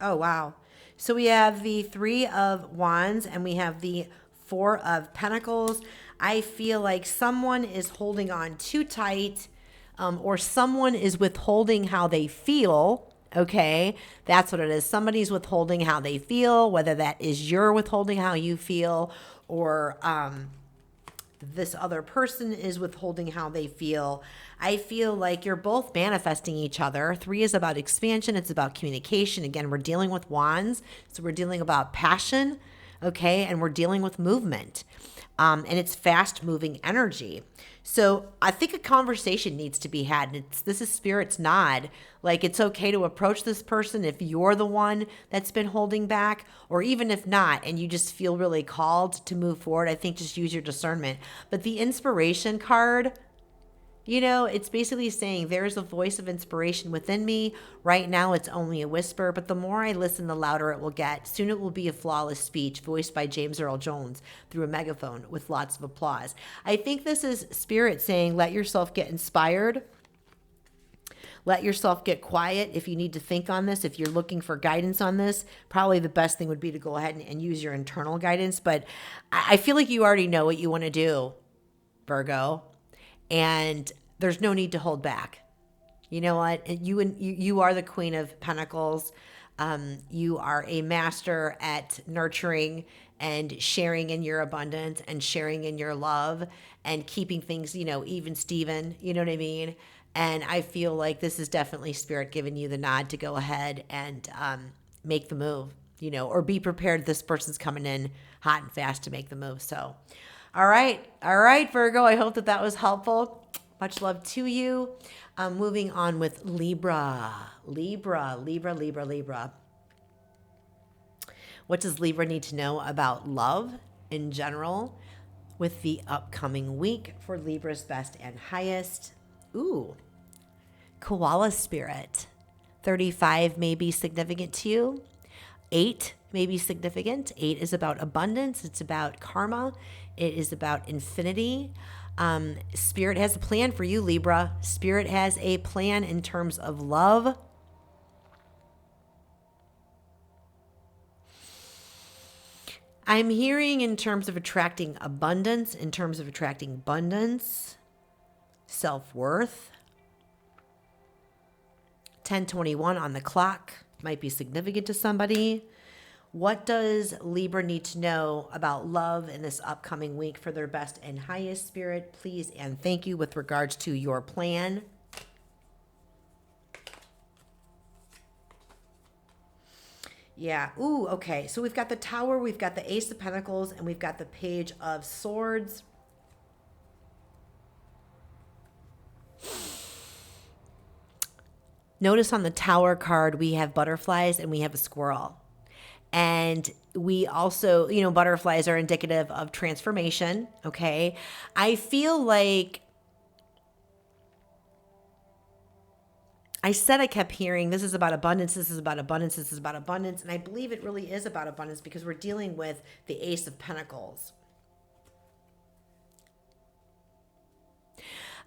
Oh, wow. So we have the Three of Wands and we have the Four of Pentacles. I feel like someone is holding on too tight, or someone is withholding how they feel. Okay, that's what it is. Somebody's withholding how they feel, whether that is you're withholding how you feel, or this other person is withholding how they feel. I feel like you're both manifesting each other. Three is about expansion. It's about communication. Again, we're dealing with wands. So we're dealing about passion. Okay. And we're dealing with movement. And it's fast moving energy. So I think a conversation needs to be had. And this is Spirit's nod. Like, it's okay to approach this person if you're the one that's been holding back, or even if not, and you just feel really called to move forward. I think just use your discernment. But the inspiration card, you know, it's basically saying there is a voice of inspiration within me. Right now, it's only a whisper, but the more I listen, the louder it will get. Soon it will be a flawless speech voiced by James Earl Jones through a megaphone with lots of applause. I think this is Spirit saying, let yourself get inspired. Let yourself get quiet. If you need to think on this, if you're looking for guidance on this, probably the best thing would be to go ahead and use your internal guidance. But I feel like you already know what you want to do, Virgo. And there's no need to hold back. You know what? You are the Queen of Pentacles. You are a master at nurturing and sharing in your abundance and sharing in your love and keeping things, you know, even Steven, you know what I mean? And I feel like this is definitely Spirit giving you the nod to go ahead and make the move, you know, or be prepared. This person's coming in hot and fast to make the move. So, all right, Virgo. I hope that was helpful. Much love to you. Moving on with Libra. Libra. What does Libra need to know about love in general with the upcoming week for Libra's best and highest? Ooh, Koala Spirit. 35 may be significant to you. 8 may be significant. 8 is about abundance. It's about karma. It is about infinity. Spirit has a plan for you, Libra. Spirit has a plan in terms of love. I'm hearing in terms of attracting abundance, self-worth. 10:21 on the clock might be significant to somebody. What does Libra need to know about love in this upcoming week for their best and highest, Spirit? Please and thank you with regards to your plan. Yeah. Ooh, okay. So we've got the Tower, we've got the Ace of Pentacles, and we've got the Page of Swords. Notice on the Tower card, we have butterflies and we have a squirrel. And we also, butterflies are indicative of transformation. Okay. I feel like I said I kept hearing this is about abundance, this is about abundance, this is about abundance. And I believe it really is about abundance because we're dealing with the Ace of Pentacles.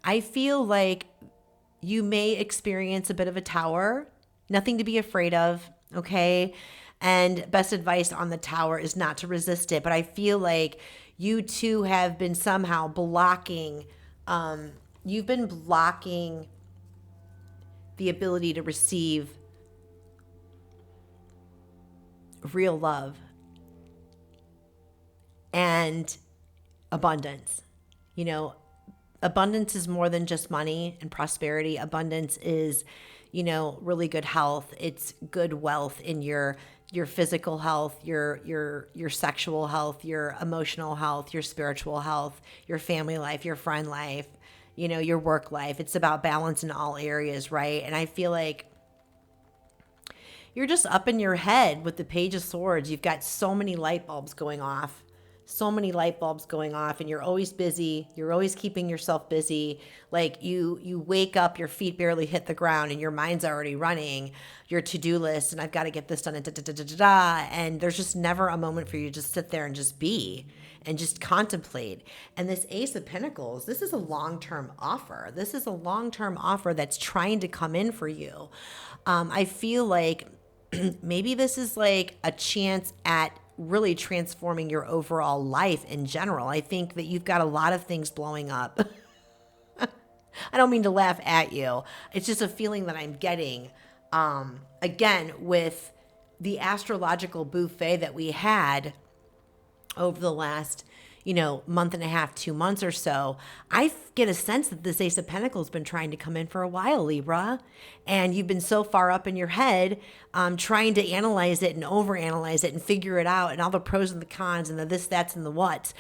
I feel like you may experience a bit of a tower, nothing to be afraid of, okay? And best advice on the Tower is not to resist it. But I feel like you too have been somehow blocking, you've been blocking the ability to receive real love and abundance. Abundance is more than just money and prosperity. Abundance is, really good health. It's good wealth in your physical health, your sexual health, your emotional health, your spiritual health, your family life, your friend life, your work life. It's about balance in all areas, right? And I feel like you're just up in your head with the Page of Swords. You've got so many light bulbs going off. And you're always busy. You're always keeping yourself busy. Like you wake up, your feet barely hit the ground and your mind's already running your to-do list. And I've got to get this done and and there's just never a moment for you to just sit there and just be and just contemplate. And this Ace of Pentacles, this is a long-term offer. This is a long-term offer that's trying to come in for you. I feel like maybe this is like a chance at really transforming your overall life in general. I think that you've got a lot of things blowing up. I don't mean to laugh at you. It's just a feeling that I'm getting. Again, with the astrological buffet that we had over the last, month and a half, 2 months or so, I get a sense that this Ace of Pentacles has been trying to come in for a while, Libra. And you've been so far up in your head, trying to analyze it and overanalyze it and figure it out and all the pros and the cons and the this, that's, and the what.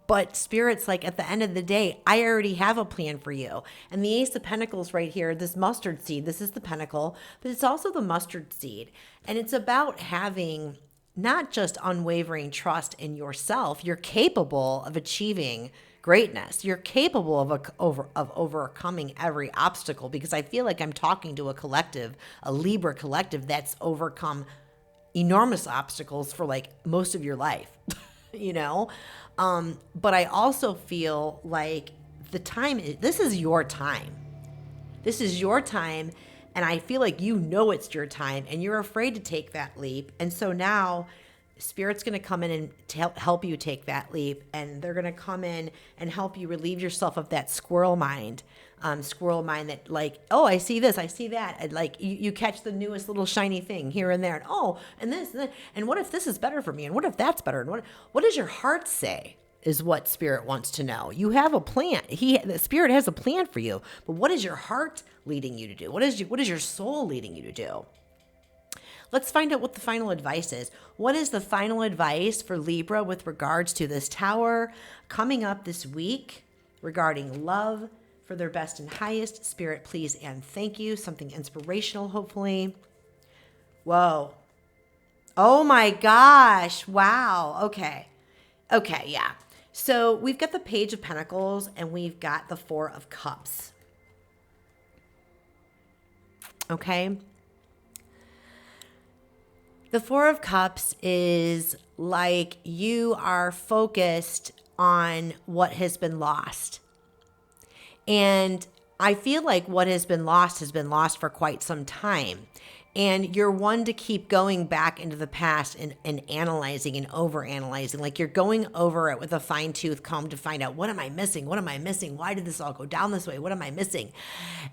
But Spirit's like, at the end of the day, I already have a plan for you. And the Ace of Pentacles right here, this mustard seed, this is the pentacle, but it's also the mustard seed. And it's about having not just unwavering trust in yourself. You're capable of achieving greatness. You're capable of overcoming every obstacle, because I feel like I'm talking to a collective, a Libra collective that's overcome enormous obstacles for like most of your life, But I also feel like this is your time. This is your time. And I feel like it's your time and you're afraid to take that leap. And so now Spirit's going to come in and help you take that leap. And they're going to come in and help you relieve yourself of that squirrel mind that like, oh, I see this, I see that. And like you catch the newest little shiny thing here and there. And and this, and that. And what if this is better for me? And what if that's better? And what does your heart say? Is what Spirit wants to know. You have a plan. The Spirit has a plan for you, but what is your heart leading you to do? What is your soul leading you to do? Let's find out what the final advice is. What is the final advice for Libra with regards to this Tower coming up this week regarding love for their best and highest? Spirit, please and thank you. Something inspirational, hopefully. Whoa. Oh my gosh. Wow. Okay, yeah. So we've got the Page of Pentacles and we've got the Four of Cups. Okay. The Four of Cups is like you are focused on what has been lost. And I feel like what has been lost for quite some time. And you're one to keep going back into the past and analyzing and overanalyzing. Like you're going over it with a fine-tooth comb to find out, what am I missing? What am I missing? Why did this all go down this way? What am I missing?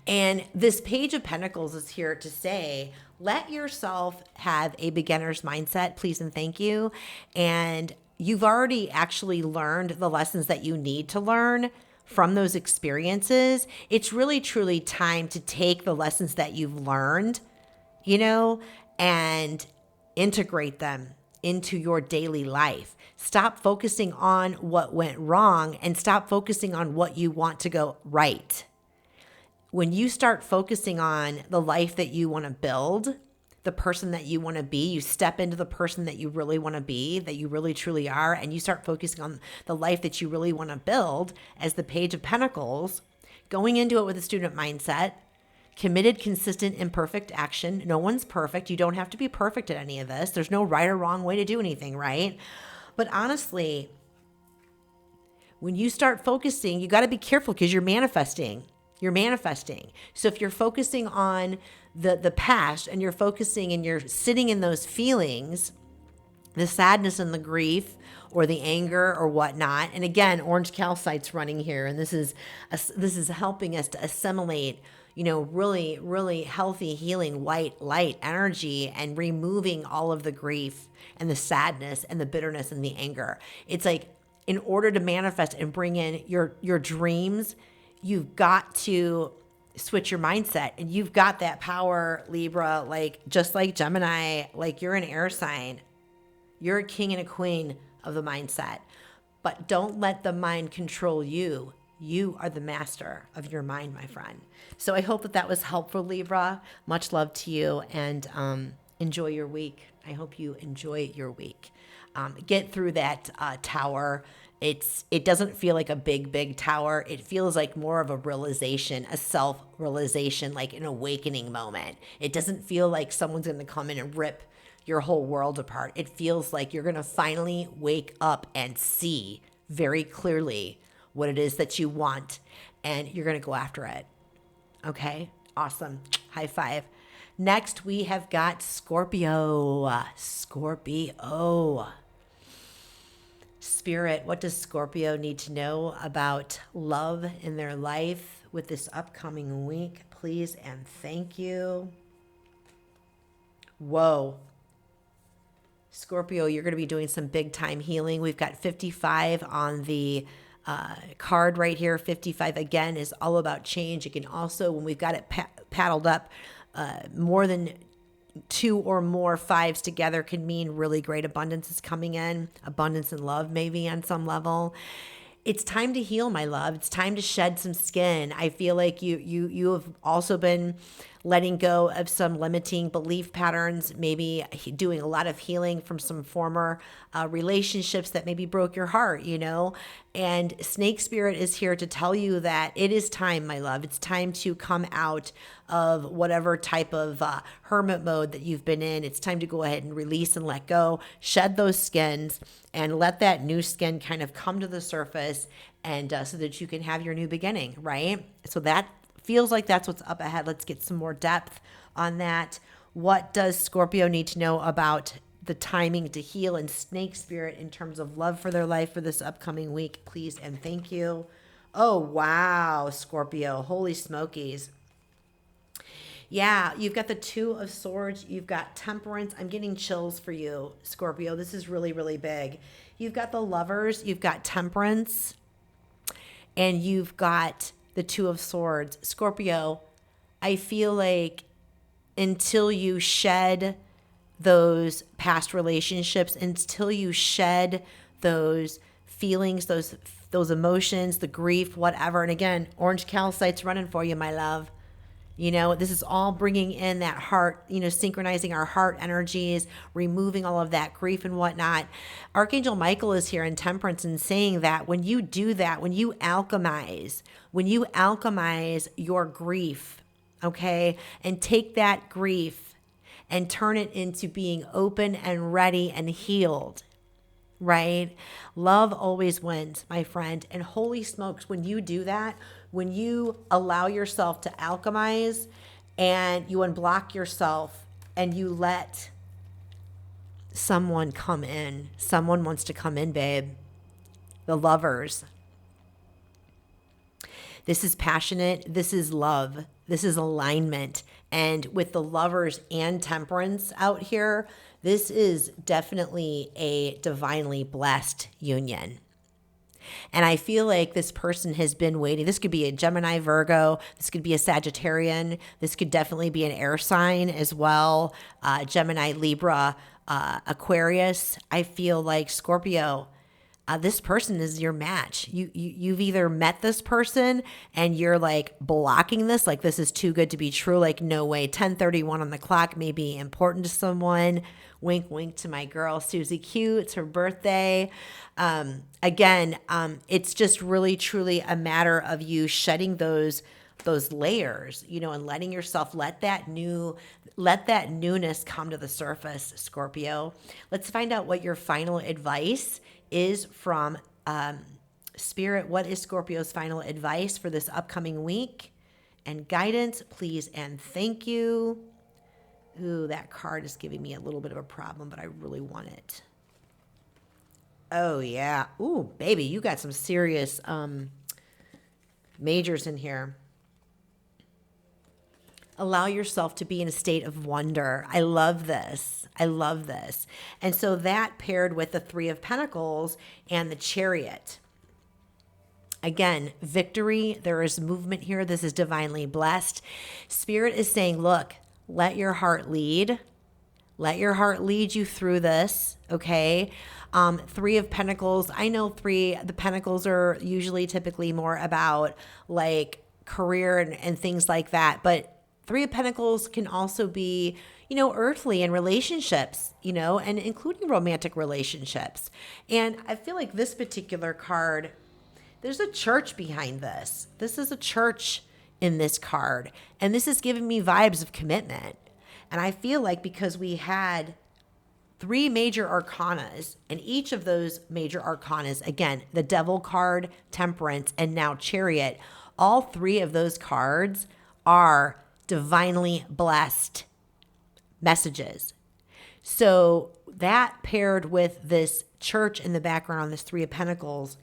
And this Page of Pentacles is here to say, let yourself have a beginner's mindset, please and thank you. And you've already actually learned the lessons that you need to learn from those experiences. It's really, truly time to take the lessons that you've learned, and integrate them into your daily life. Stop focusing on what went wrong and stop focusing on what you want to go right. When you start focusing on the life that you want to build, the person that you want to be, you step into the person that you really want to be, that you really truly are, and you start focusing on the life that you really want to build as the Page of Pentacles, going into it with a student mindset, committed, consistent, imperfect action. No one's perfect. You don't have to be perfect at any of this. There's no right or wrong way to do anything, right? But honestly, when you start focusing, you got to be careful because you're manifesting. You're manifesting. So if you're focusing on the past and you're focusing and you're sitting in those feelings, the sadness and the grief or the anger or whatnot, and again, orange calcite's running here, and this is helping us to assimilate, really, really healthy, healing, white light energy and removing all of the grief and the sadness and the bitterness and the anger. It's like, in order to manifest and bring in your dreams, you've got to switch your mindset, and you've got that power, Libra, like just like Gemini, like you're an air sign. You're a king and a queen of the mindset, but don't let the mind control you. You are the master of your mind, my friend. So I hope that was helpful, Libra. Much love to you, and enjoy your week. I hope you enjoy your week. Get through that tower. It doesn't feel like a big tower. It feels like more of a realization, a self-realization, like an awakening moment. It doesn't feel like someone's going to come in and rip your whole world apart. It feels like you're going to finally wake up and see very clearly what it is that you want, and you're going to go after it. Okay? Awesome. High five. Next, we have got Scorpio. Scorpio. Spirit, what does Scorpio need to know about love in their life with this upcoming week? Please and thank you. Whoa. Scorpio, you're going to be doing some big time healing. We've got 55 on the card right here. 55 again is all about change. It can also, when we've got it paddled up, more than 2 or more 5s together can mean really great abundance is coming in, abundance and love maybe on some level. It's time to heal, my love. It's time to shed some skin. I feel like you have also been letting go of some limiting belief patterns, maybe doing a lot of healing from some former relationships that maybe broke your heart, And Snake Spirit is here to tell you that it is time, my love. It's time to come out of whatever type of hermit mode that you've been in. It's time to go ahead and release and let go, shed those skins, and let that new skin kind of come to the surface, and so that you can have your new beginning, right? So that feels like that's what's up ahead. Let's get some more depth on that. What does Scorpio need to know about the timing to heal and Snake Spirit in terms of love for their life for this upcoming week? Please and thank you. Oh, wow, Scorpio. Holy smokies. Yeah, you've got the 2 of Swords. You've got Temperance. I'm getting chills for you, Scorpio. This is really, really big. You've got the Lovers. You've got Temperance. And you've got the 2 of Swords. Scorpio, I feel like until you shed those past relationships, until you shed those feelings, those emotions, the grief, whatever. And again, orange calcite's running for you, my love. This is all bringing in that heart, synchronizing our heart energies, removing all of that grief and whatnot. Archangel Michael is here in Temperance and saying that when you do that, when you alchemize your grief, okay, and take that grief and turn it into being open and ready and healed, right? Love always wins, my friend. And holy smokes, when you do that, when you allow yourself to alchemize and you unblock yourself and you let someone come in, someone wants to come in, babe. The Lovers. This is passionate. This is love. This is alignment. And with the Lovers and Temperance out here, this is definitely a divinely blessed union. And I feel like this person has been waiting. This could be a Gemini, Virgo. This could be a Sagittarian. This could definitely be an air sign as well. Gemini, Libra. Aquarius, I feel like Scorpio, this person is your match. You've either met this person and you're like blocking this, like this is too good to be true, like no way. 10:31 on the clock may be important to someone. Wink, wink to my girl Susie Q. It's her birthday. Again, it's just really truly a matter of you shedding those layers, and letting yourself let that newness come to the surface, Scorpio. Let's find out what your final advice is from Spirit. What is Scorpio's final advice for this upcoming week? And guidance, please and thank you. Ooh, that card is giving me a little bit of a problem, but I really want it. Oh, yeah. Ooh, baby, you got some serious majors in here. Allow yourself to be in a state of wonder. I love this. I love this. And so that paired with the Three of Pentacles and the Chariot. Again, victory. There is movement here. This is divinely blessed. Spirit is saying, look, let your heart lead. Let your heart lead you through this, okay? Three of Pentacles. I know the Pentacles are usually typically more about like career and things like that, but Three of Pentacles can also be, earthly and relationships, and including romantic relationships. And I feel like this particular card, there's a church behind this. This is a church in this card. And this is giving me vibes of commitment. And I feel like because we had three major arcanas, and each of those major arcanas, again, the Devil card, Temperance, and now Chariot, all three of those cards are divinely blessed messages. So that paired with this church in the background, this Three of Pentacles,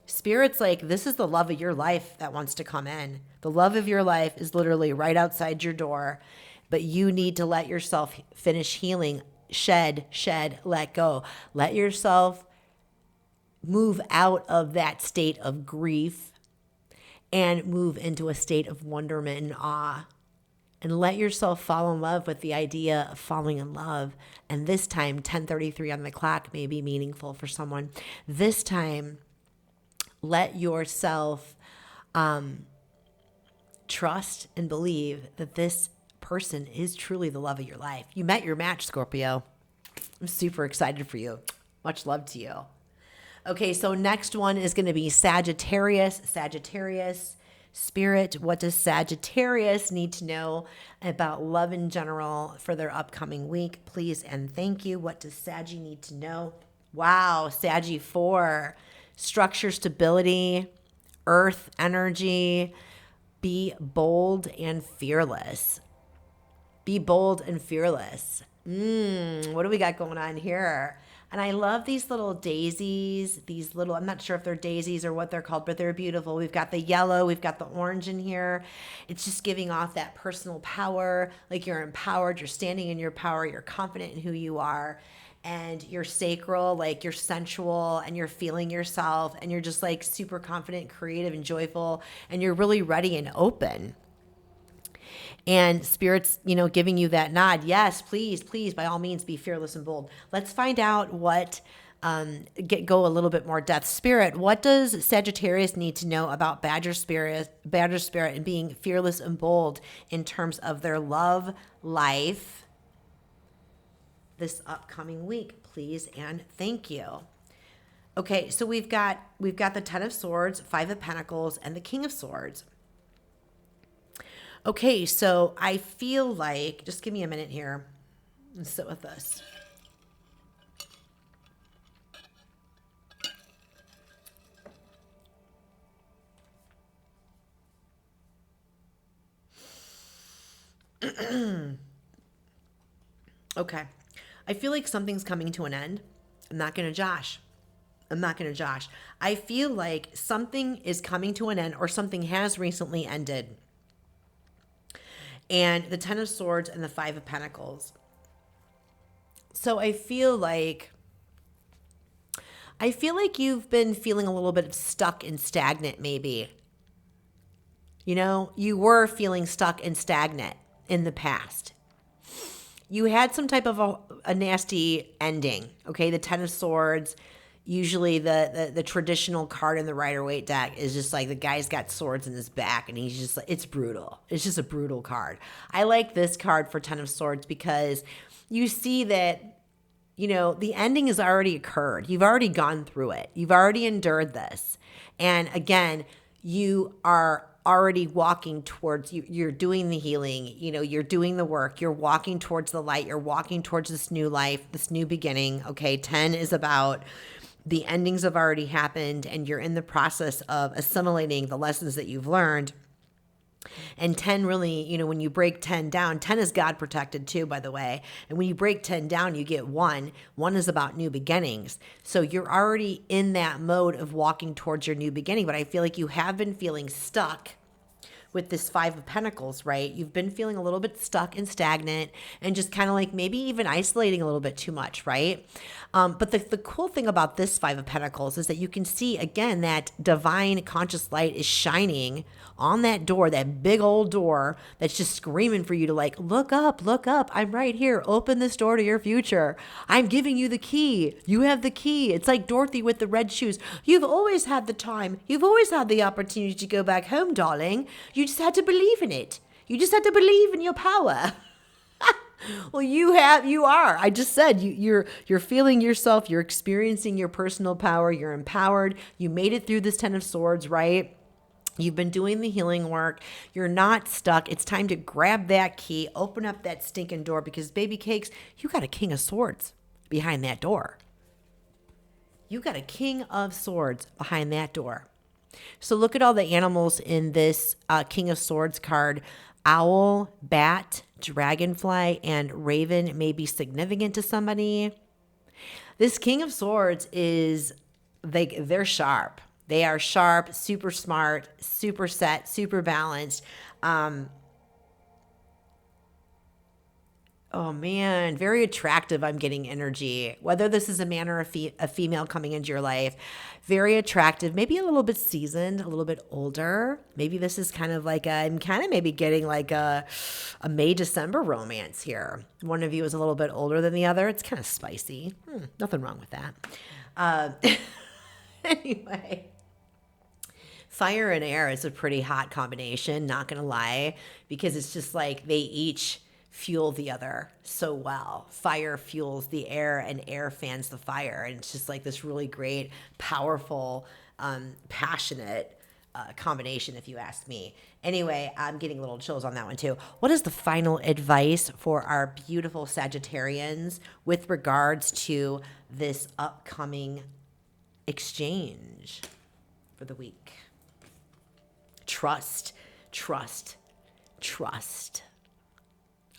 Spirit's like, this is the love of your life that wants to come in. The love of your life is literally right outside your door, but you need to let yourself finish healing, shed, let go. Let yourself move out of that state of grief and move into a state of wonderment and awe. And let yourself fall in love with the idea of falling in love. And this time, 10:33 on the clock may be meaningful for someone. This time, let yourself trust and believe that this person is truly the love of your life. You met your match, Scorpio. I'm super excited for you. Much love to you. Okay, so next one is going to be Sagittarius. Sagittarius. Spirit, what does Sagittarius need to know about love in general for their upcoming week? Please and thank you. What does Saggy need to know? Wow, Saggy 4. Structure, stability, earth energy. Be bold and fearless. Be bold and fearless. What do we got going on here? And I love these little daisies, I'm not sure if they're daisies or what they're called, but they're beautiful. We've got the yellow, we've got the orange in here. It's just giving off that personal power, like you're empowered, you're standing in your power, you're confident in who you are, and you're sacral, like you're sensual and you're feeling yourself and you're just like super confident, creative and joyful, and you're really ready and open. And Spirit's, giving you that nod. Yes, please, by all means, be fearless and bold. Let's find out what, go a little bit more depth. Spirit, what does Sagittarius need to know about Badger Spirit and being fearless and bold in terms of their love life this upcoming week? Please and thank you. Okay, so we've got the Ten of Swords, Five of Pentacles, and the King of Swords. Okay, so I feel like, just give me a minute here and sit with this. Okay, I feel like something's coming to an end. I'm not going to josh. I feel like something is coming to an end or something has recently ended. And the Ten of Swords and the Five of Pentacles. So I feel like you've been feeling a little bit stuck and stagnant maybe. You were feeling stuck and stagnant in the past. you had some type of a nasty ending. Okay. The 10 of Swords, usually the traditional card in the Rider-Waite deck is just like the guy's got swords in his back and he's just like, it's brutal. It's just a brutal card. I like this card for 10 of Swords because you see that, you know, the ending has already occurred. You've already gone through it. You've already endured this. And again, you are already walking towards, you're doing the healing, you know, you're doing the work, you're walking towards the light, you're walking towards this new life, this new beginning. Okay. 10 is about the endings have already happened and you're in the process of assimilating the lessons that you've learned. And 10 really, you know, when you break 10 down, 10 is God protected too, by the way. And when you break 10 down, you get 1. 1 is about new beginnings. So you're already in that mode of walking towards your new beginning. But I feel like you have been feeling stuck with this 5 of Pentacles, right? You've been feeling a little bit stuck and stagnant and just kind of like maybe even isolating a little bit too much, right? But the cool thing about this 5 of Pentacles is that you can see, again, that divine conscious light is shining on that door, that big old door that's just screaming for you to like, look up, I'm right here. Open this door to your future. I'm giving you the key. You have the key. It's like Dorothy with the red shoes. You've always had the time. You've always had the opportunity to go back home, darling. You just had to believe in it. You just had to believe in your power. Well, you are. I just said you're feeling yourself. You're experiencing your personal power. You're empowered. You made it through this 10 of Swords, right? You've been doing the healing work. You're not stuck. It's time to grab that key, open up that stinking door because, baby cakes, you got a King of Swords behind that door. You got a King of Swords behind that door. So look at all the animals in this King of Swords card. Owl, bat, dragonfly, and raven may be significant to somebody. This King of Swords is, they're sharp. They are sharp, super smart, super set, super balanced. Oh man, very attractive. I'm getting energy. Whether this is a man or a female coming into your life, very attractive, maybe a little bit seasoned, a little bit older. Maybe this is kind of like I'm kind of maybe getting like a May-December romance here. One of you is a little bit older than the other. It's kind of spicy. Nothing wrong with that. Anyway. Fire and air is a pretty hot combination, not going to lie, because it's just like they each fuel the other so well. Fire fuels the air and air fans the fire. And it's just like this really great, powerful, passionate combination, if you ask me. Anyway, I'm getting little chills on that one too. What is the final advice for our beautiful Sagittarians with regards to this upcoming exchange for the week? Trust, trust, trust.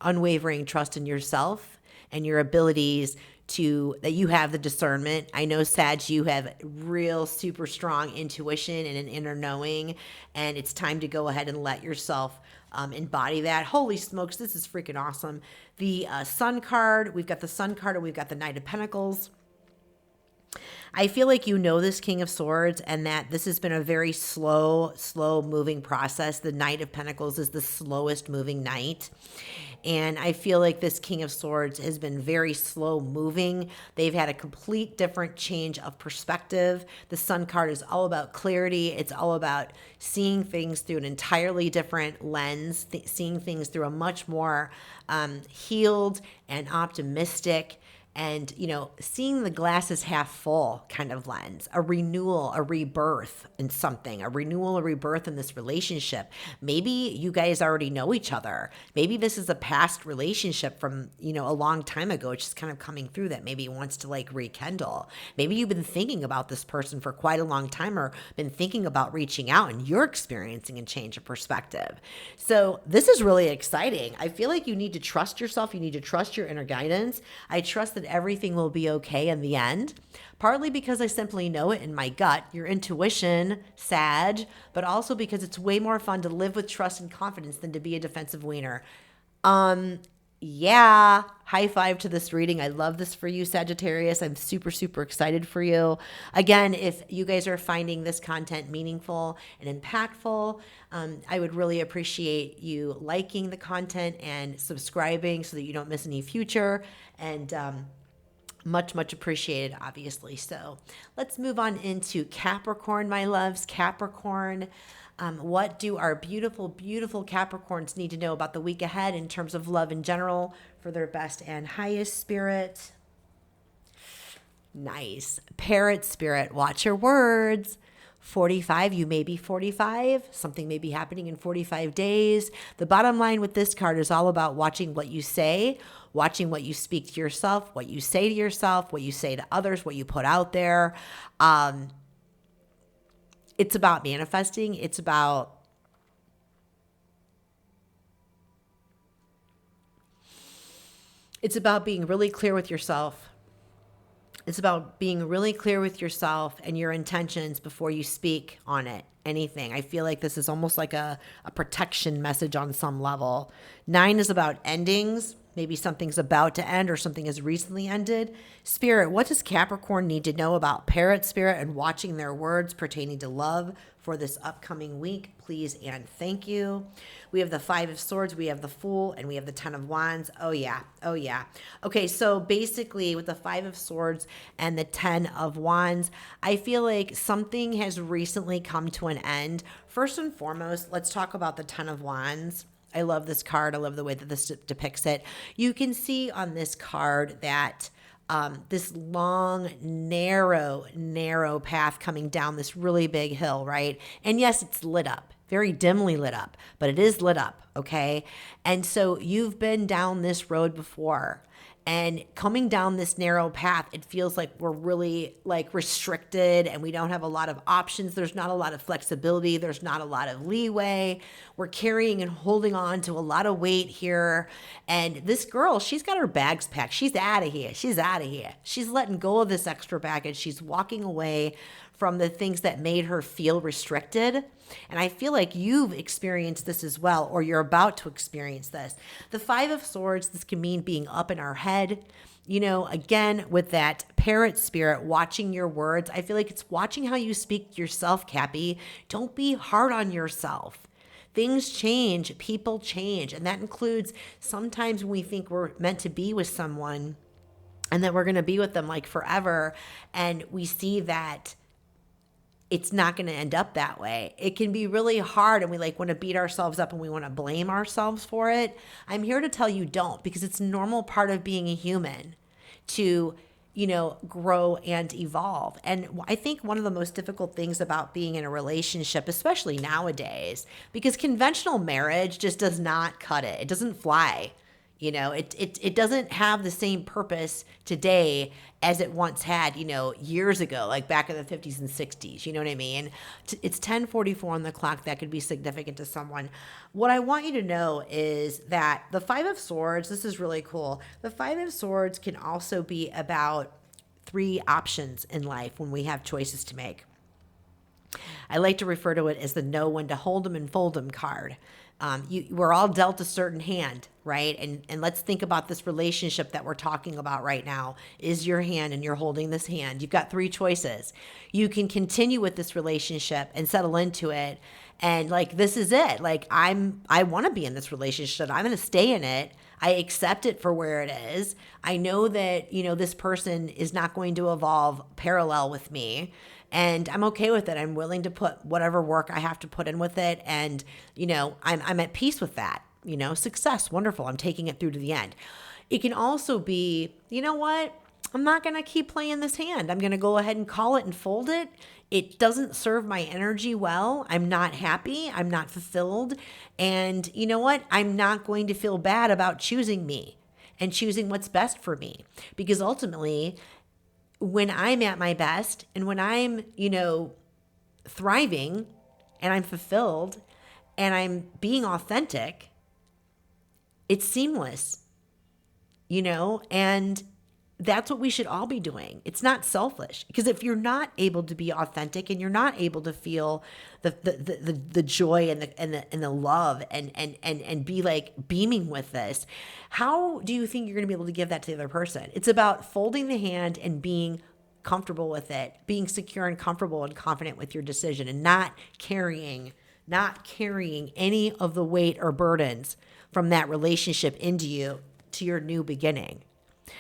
Unwavering trust in yourself and your abilities that you have the discernment. I know, Sag, you have real super strong intuition and an inner knowing, and it's time to go ahead and let yourself embody that. Holy smokes, this is freaking awesome. The Sun card, we've got the Sun card and we've got the Knight of Pentacles. I feel like you know this King of Swords and that this has been a very slow moving process. The Knight of Pentacles is the slowest moving knight. And I feel like this King of Swords has been very slow moving. They've had a complete different change of perspective. The Sun card is all about clarity. It's all about seeing things through an entirely different lens, seeing things through a much more healed and optimistic and, you know, seeing the glass is half full kind of lens, a renewal, a rebirth in something, a renewal, a rebirth in this relationship. Maybe you guys already know each other. Maybe this is a past relationship from, you know, a long time ago. It's just kind of coming through that maybe wants to like rekindle. Maybe you've been thinking about this person for quite a long time or been thinking about reaching out and you're experiencing a change of perspective. So this is really exciting. I feel like you need to trust yourself. You need to trust your inner guidance. I trust that everything will be okay in the end, partly because I simply know it in my gut, your intuition, Sag, but also because it's way more fun to live with trust and confidence than to be a defensive wiener. Yeah, high five to this reading. I love this for you, Sagittarius. I'm super, super excited for you. Again, if you guys are finding this content meaningful and impactful, I would really appreciate you liking the content and subscribing so that you don't miss any future. And much, much appreciated, obviously. So let's move on into Capricorn, my loves. Capricorn. What do our beautiful, beautiful Capricorns need to know about the week ahead in terms of love in general for their best and highest spirit? Nice. Parrot spirit, watch your words. 45, you may be 45. Something may be happening in 45 days. The bottom line with this card is all about watching what you say, watching what you speak to yourself, what you say to yourself, what you say to others, what you put out there. It's about manifesting. It's about being really clear with yourself. It's about being really clear with yourself and your intentions before you speak on it. Anything. I feel like this is almost like a protection message on some level. 9 is about endings. Maybe something's about to end or something has recently ended. Spirit, what does Capricorn need to know about parrot spirit and watching their words pertaining to love for this upcoming week? Please and thank you. We have the 5 of Swords, we have the Fool, and we have the 10 of Wands. Oh yeah, oh yeah. Okay, so basically with the 5 of Swords and the 10 of Wands, I feel like something has recently come to an end. First and foremost, let's talk about the 10 of Wands. I love this card. I love the way that this depicts it. You can see on this card that this long, narrow path coming down this really big hill, right? And yes, it's lit up, very dimly lit up, but it is lit up, okay? And so you've been down this road before. And coming down this narrow path, it feels like we're really like restricted and we don't have a lot of options. There's not a lot of flexibility. There's not a lot of leeway. We're carrying and holding on to a lot of weight here. And this girl, she's got her bags packed. She's out of here. She's out of here. She's letting go of this extra baggage. She's walking away from the things that made her feel restricted. And I feel like you've experienced this as well, or you're about to experience this. The 5 of Swords, this can mean being up in our head. You know, again, with that parrot spirit, watching your words, I feel like it's watching how you speak to yourself, Cappy. Don't be hard on yourself. Things change, people change. And that includes sometimes when we think we're meant to be with someone and that we're going to be with them like forever, and we see that it's not going to end up that way. It can be really hard and we like want to beat ourselves up and we want to blame ourselves for it. I'm here to tell you don't, because it's a normal part of being a human to, you know, grow and evolve. And I think one of the most difficult things about being in a relationship, especially nowadays, because conventional marriage just does not cut it. It doesn't fly. You know, it doesn't have the same purpose today as it once had, you know, years ago, like back in the 50s and 60s. You know what I mean? It's 10:44 on the clock. That could be significant to someone. What I want you to know is that the 5 of Swords, this is really cool. The 5 of Swords can also be about 3 options in life when we have choices to make. I like to refer to it as the know when to hold them and fold them card. We're all dealt a certain hand, right? And let's think about this relationship that we're talking about right now is your hand, and you're holding this hand. You've got 3 choices. You can continue with this relationship and settle into it. And like, this is it. Like, I want to be in this relationship. I'm going to stay in it. I accept it for where it is. I know that, you know, this person is not going to evolve parallel with me. And I'm okay with it. I'm willing to put whatever work I have to put in with it. And, you know, I'm at peace with that. You know, success, wonderful. I'm taking it through to the end. It can also be, you know what? I'm not going to keep playing this hand. I'm going to go ahead and call it and fold it. It doesn't serve my energy well. I'm not happy. I'm not fulfilled. And you know what? I'm not going to feel bad about choosing me and choosing what's best for me. Because ultimately, when I'm at my best and when I'm, you know, thriving and I'm fulfilled and I'm being authentic, it's seamless, you know, and that's what we should all be doing. It's not selfish, because if you're not able to be authentic and you're not able to feel the joy and the love and be like beaming with this, how do you think you're going to be able to give that to the other person? It's about folding the hand and being comfortable with it, being secure and comfortable and confident with your decision, and not carrying any of the weight or burdens from that relationship into you to your new beginning.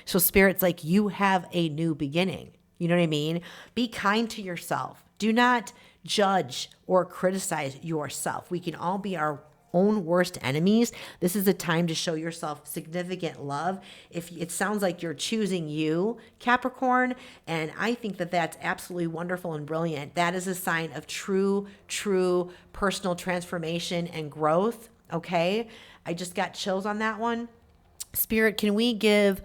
So Spirit's like, you have a new beginning. You know what I mean? Be kind to yourself. Do not judge or criticize yourself. We can all be our own worst enemies. This is a time to show yourself significant love. If it sounds like you're choosing you, Capricorn, and I think that that's absolutely wonderful and brilliant. That is a sign of true personal transformation and growth. Okay. I just got chills on that one. Spirit, can we give,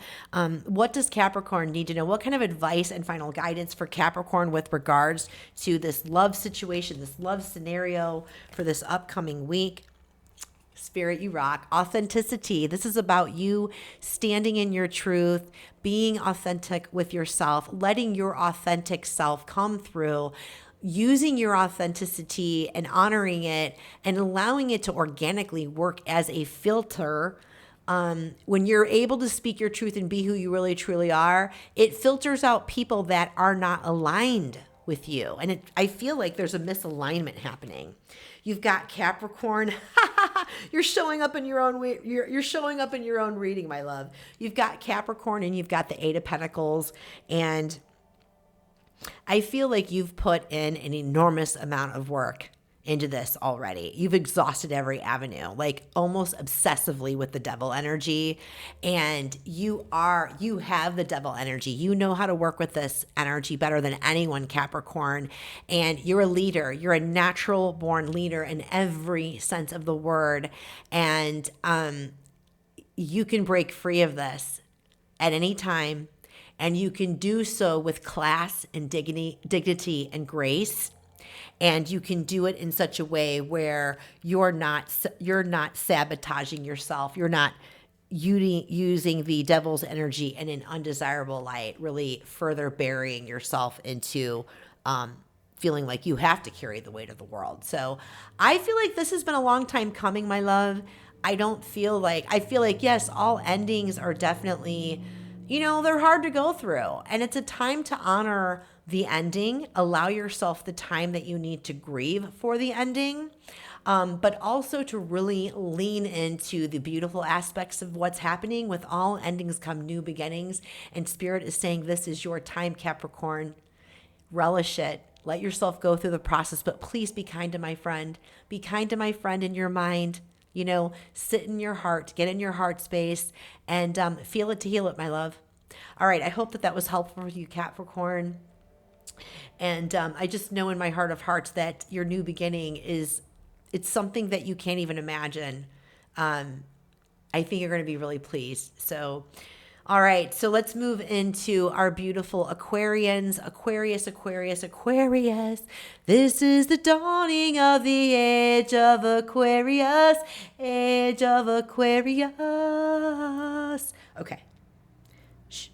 what does Capricorn need to know? What kind of advice and final guidance for Capricorn with regards to this love situation, this love scenario for this upcoming week? Spirit, you rock. Authenticity. This is about you standing in your truth, being authentic with yourself, letting your authentic self come through, using your authenticity and honoring it and allowing it to organically work as a filter. When you're able to speak your truth and be who you really truly are, it filters out people that are not aligned with you. And I feel like there's a misalignment happening. You've got Capricorn. You're showing up in your own way. You're showing up in your own reading, my love. You've got Capricorn and you've got the Eight of Pentacles. And I feel like you've put in an enormous amount of work into this already. You've exhausted every avenue, like almost obsessively with the devil energy. And you have the devil energy. You know how to work with this energy better than anyone, Capricorn. And you're a leader. You're a natural born leader in every sense of the word. And you can break free of this at any time. And you can do so with class and dignity and grace. And you can do it in such a way where you're not sabotaging yourself. You're not using the devil's energy in an undesirable light, really further burying yourself into feeling like you have to carry the weight of the world. So I feel like this has been a long time coming, my love. I feel like, yes, all endings are definitely, they're hard to go through. And it's a time to honor the ending. Allow yourself the time that you need to grieve for the ending, but also to really lean into the beautiful aspects of what's happening. With all endings come new beginnings. And Spirit is saying this is your time, Capricorn. Relish it. Let yourself go through the process, but please be kind to my friend. Be kind to my friend in your mind. Sit in your heart, get in your heart space, and feel it to heal it, my love. All right, I hope that was helpful for you, Capricorn. And I just know in my heart of hearts that your new beginning it's something that you can't even imagine. I think you're going to be really pleased. So, all right, so let's move into our beautiful Aquarians. Aquarius. This is the dawning of the age of Aquarius. Age of Aquarius. Okay. Shh.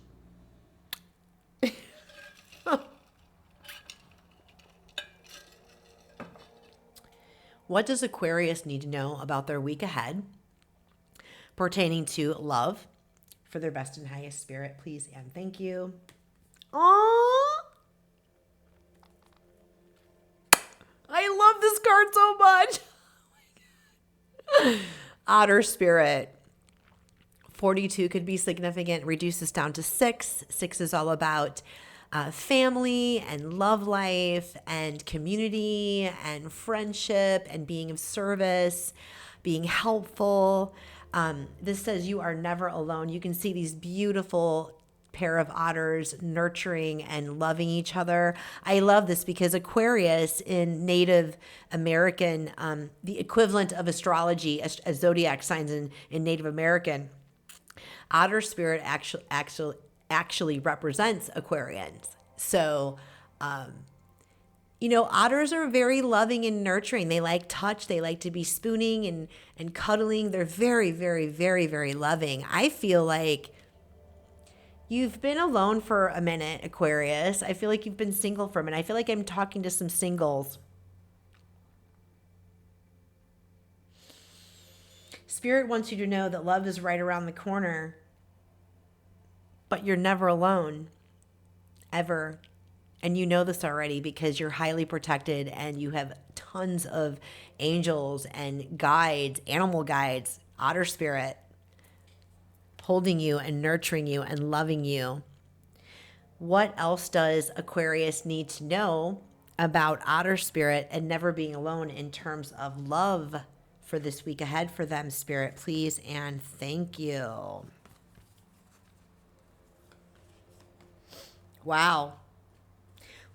What does Aquarius need to know about their week ahead pertaining to love? For their best and highest spirit, please and thank you. Aww. I love this card so much. Otter spirit. 42 could be significant. Reduce this down to 6. 6 is all about family and love life and community and friendship and being of service, being helpful. This says you are never alone. You can see these beautiful pair of otters nurturing and loving each other. I love this because Aquarius in Native American, the equivalent of astrology as zodiac signs in Native American, otter spirit actually represents Aquarians. So, otters are very loving and nurturing. They like touch. They like to be spooning and cuddling. They're very, very, very, very loving. I feel like You've been alone for a minute, Aquarius. I feel like you've been single for a minute. I feel like I'm talking to some singles. Spirit wants you to know that love is right around the corner, but you're never alone, ever. And you know this already because you're highly protected and you have tons of angels and guides, animal guides, otter spirit holding you and nurturing you and loving you. What else does Aquarius need to know about otter spirit and never being alone in terms of love for this week ahead for them, Spirit, please and thank you. Wow.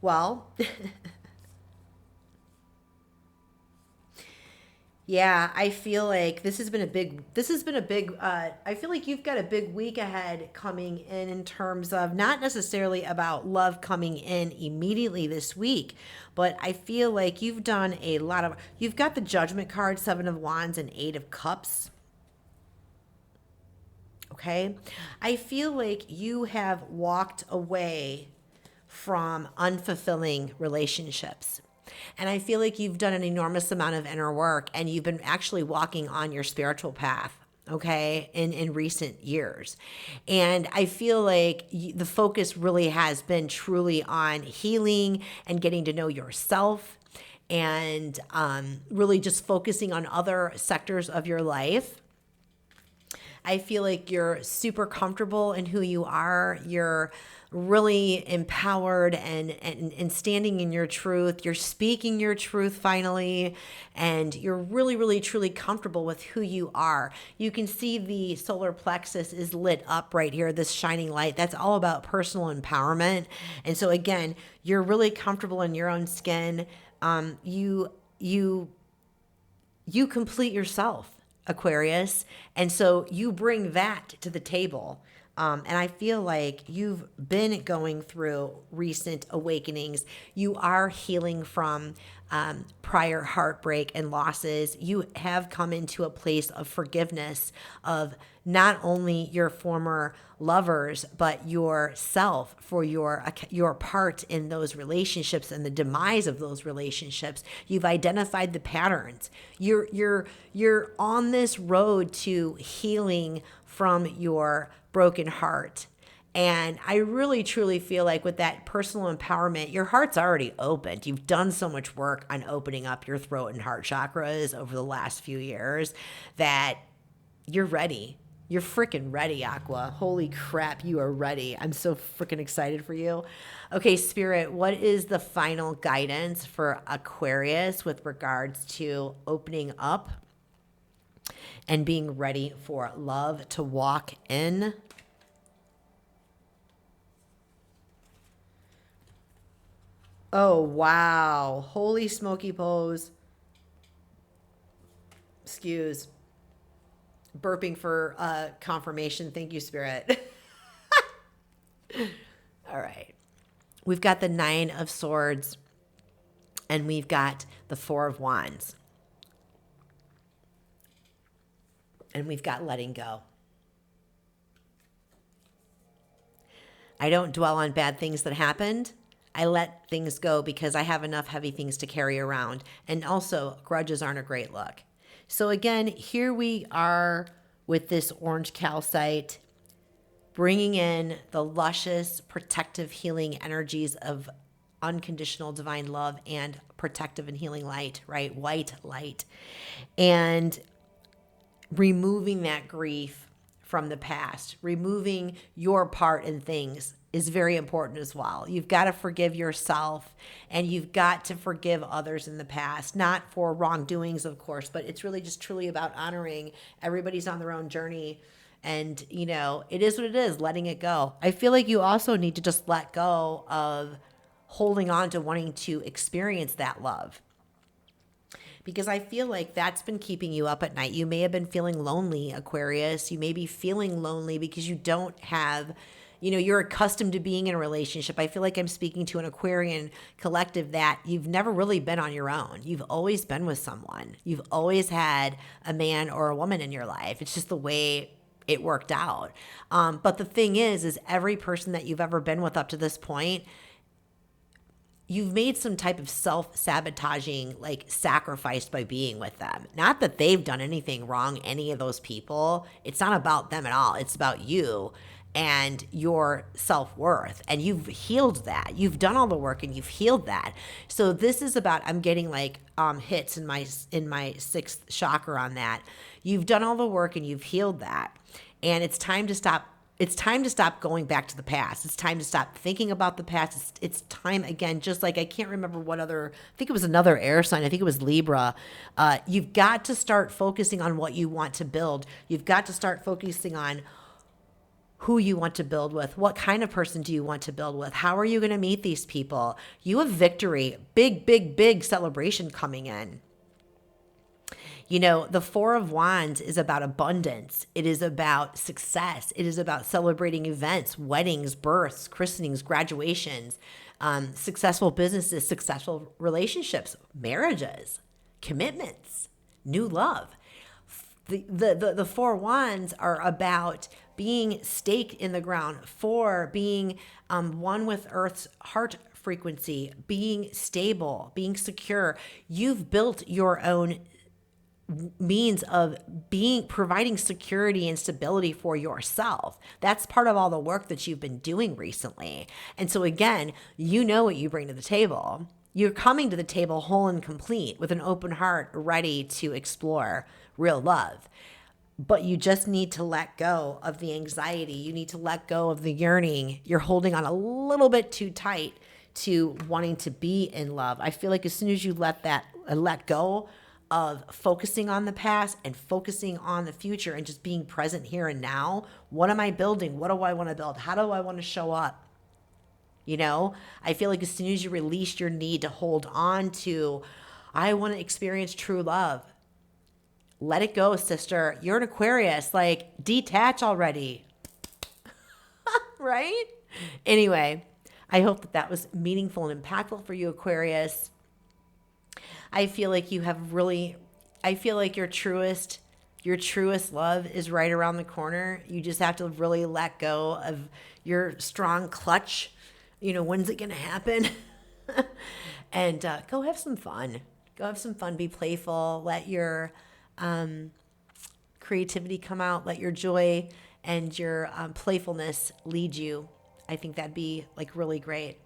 Well, yeah, I feel like this has been a big, I feel like you've got a big week ahead coming in terms of not necessarily about love coming in immediately this week, but I feel like you've done a lot of, you've got the Judgment card, Seven of Wands, and Eight of Cups. Okay. I feel like you have walked away from unfulfilling relationships. And I feel like you've done an enormous amount of inner work and you've been actually walking on your spiritual path, okay, in recent years. And I feel like the focus really has been truly on healing and getting to know yourself and really just focusing on other sectors of your life. I feel like you're super comfortable in who you are. You're really empowered and standing in your truth. You're speaking your truth finally, and you're really, really, truly comfortable with who you are. You can see the solar plexus is lit up right here, this shining light. That's all about personal empowerment. And so again, you're really comfortable in your own skin. You complete yourself, Aquarius. And so you bring that to the table. And I feel like you've been going through recent awakenings. You are healing from prior heartbreak and losses. You have come into a place of forgiveness of not only your former lovers, but yourself for your part in those relationships and the demise of those relationships. You've identified the patterns. You're on this road to healing from your broken heart. And I really, truly feel like with that personal empowerment, your heart's already opened. You've done so much work on opening up your throat and heart chakras over the last few years that you're ready. You're freaking ready, Aqua. Holy crap, you are ready. I'm so freaking excited for you. Okay, Spirit, what is the final guidance for Aquarius with regards to opening up and being ready for love to walk in? Oh, wow. Holy smoky pose. Excuse. Burping for confirmation. Thank you, Spirit. All right. We've got the Nine of Swords and we've got the Four of Wands. And we've got letting go. I don't dwell on bad things that happened. I let things go because I have enough heavy things to carry around. And also, grudges aren't a great look. So again, here we are with this orange calcite, bringing in the luscious, protective, healing energies of unconditional divine love and protective and healing light, right? White light. And removing that grief from the past, removing your part in things is very important as well. You've got to forgive yourself and you've got to forgive others in the past, not for wrongdoings, of course, but it's really just truly about honoring everybody's on their own journey. And, you know, it is what it is, letting it go. I feel like you also need to just let go of holding on to wanting to experience that love. Because I feel like that's been keeping you up at night. You may have been feeling lonely, Aquarius. You may be feeling lonely because you don't have, you know, you're accustomed to being in a relationship. I feel like I'm speaking to an Aquarian collective that you've never really been on your own. You've always been with someone. You've always had a man or a woman in your life. It's just the way it worked out. But the thing is every person that you've ever been with up to this point, you've made some type of self-sabotaging like sacrifice by being with them. Not that they've done anything wrong, any of those people. It's not about them at all. It's about you and your self-worth. And you've healed that. You've done all the work and you've healed that. So this is about, I'm getting like hits in my sixth chakra on that. You've done all the work and you've healed that. And it's time to stop. It's time to stop going back to the past. It's time to stop thinking about the past. It's time again, just like I can't remember what other, I think it was another air sign. I think it was Libra. You've got to start focusing on what you want to build. You've got to start focusing on who you want to build with. What kind of person do you want to build with? How are you going to meet these people? You have victory, big, big, big celebration coming in. You know, the Four of Wands is about abundance. It is about success. It is about celebrating events, weddings, births, christenings, graduations, successful businesses, successful relationships, marriages, commitments, new love. The Four Wands are about being staked in the ground, for being one with Earth's heart frequency, being stable, being secure. You've built your own means of providing security and stability for yourself. That's part of all the work that you've been doing recently. And so again, you know what you bring to the table. You're coming to the table whole and complete with an open heart, ready to explore real love. But you just need to let go of the anxiety. You need to let go of the yearning. You're holding on a little bit too tight to wanting to be in love. I feel like as soon as you let go of focusing on the past and focusing on the future and just being present here and now. What am I building? What do I want to build? How do I want to show up? You know, I feel like as soon as you release your need to hold on to, I want to experience true love. Let it go, sister. You're an Aquarius. Like, detach already. Right? Anyway, I hope that was meaningful and impactful for you, Aquarius. I feel like your truest love is right around the corner. You just have to really let go of your strong clutch. You know, when's it going to happen? And go have some fun. Go have some fun. Be playful. Let your creativity come out. Let your joy and your playfulness lead you. I think that'd be like really great.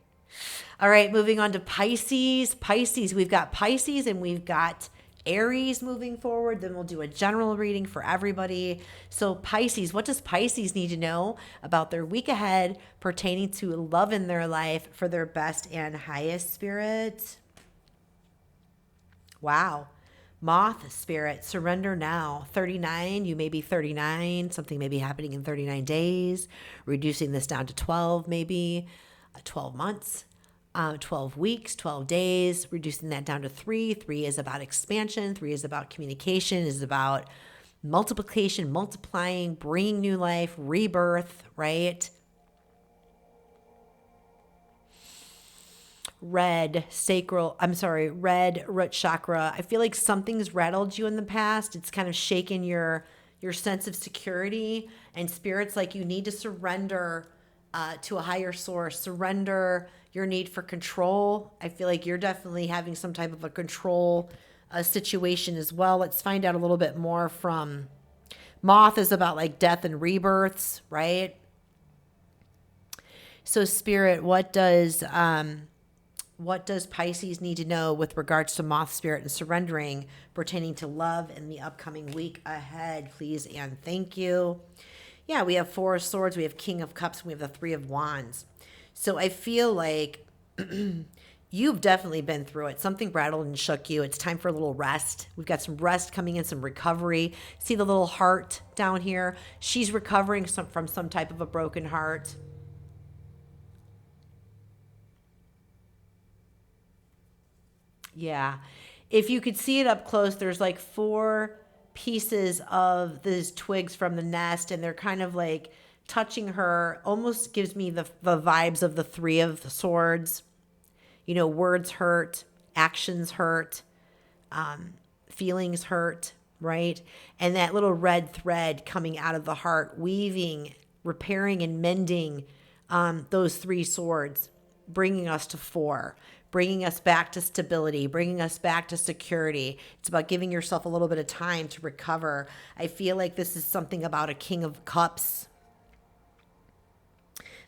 All right, moving on to Pisces. Pisces, we've got Pisces and we've got Aries moving forward. Then we'll do a general reading for everybody. So Pisces, what does Pisces need to know about their week ahead pertaining to love in their life for their best and highest spirit? Wow. Moth spirit, surrender now. 39, you may be 39. Something may be happening in 39 days. Reducing this down to 12 maybe. 12 months, 12 weeks, 12 days, reducing that down to 3. 3 is about expansion. 3 is about communication, is about multiplication, multiplying, bringing new life, rebirth, right? Red root chakra. I feel like something's rattled you in the past. It's kind of shaken your sense of security, and spirit's like you need to surrender to a higher source, surrender your need for control. I feel like you're definitely having some type of a control situation as well. Let's find out a little bit more from Moth is about like death and rebirths, right? So spirit, what does Pisces need to know with regards to Moth spirit and surrendering pertaining to love in the upcoming week ahead, please and thank you. Yeah, we have 4 of Swords, we have King of Cups, and we have the 3 of Wands. So I feel like you've definitely been through it. Something rattled and shook you. It's time for a little rest. We've got some rest coming in, some recovery. See the little heart down here? She's recovering from some type of a broken heart. Yeah. If you could see it up close, there's like 4 pieces of these twigs from the nest, and they're kind of like touching her. Almost gives me the vibes of the 3 of Swords. You know, words hurt, actions hurt, feelings hurt, right? And that little red thread coming out of the heart, weaving, repairing, and mending those 3 swords, bringing us to 4, bringing us back to stability, bringing us back to security. It's about giving yourself a little bit of time to recover. I feel like this is something about a King of Cups.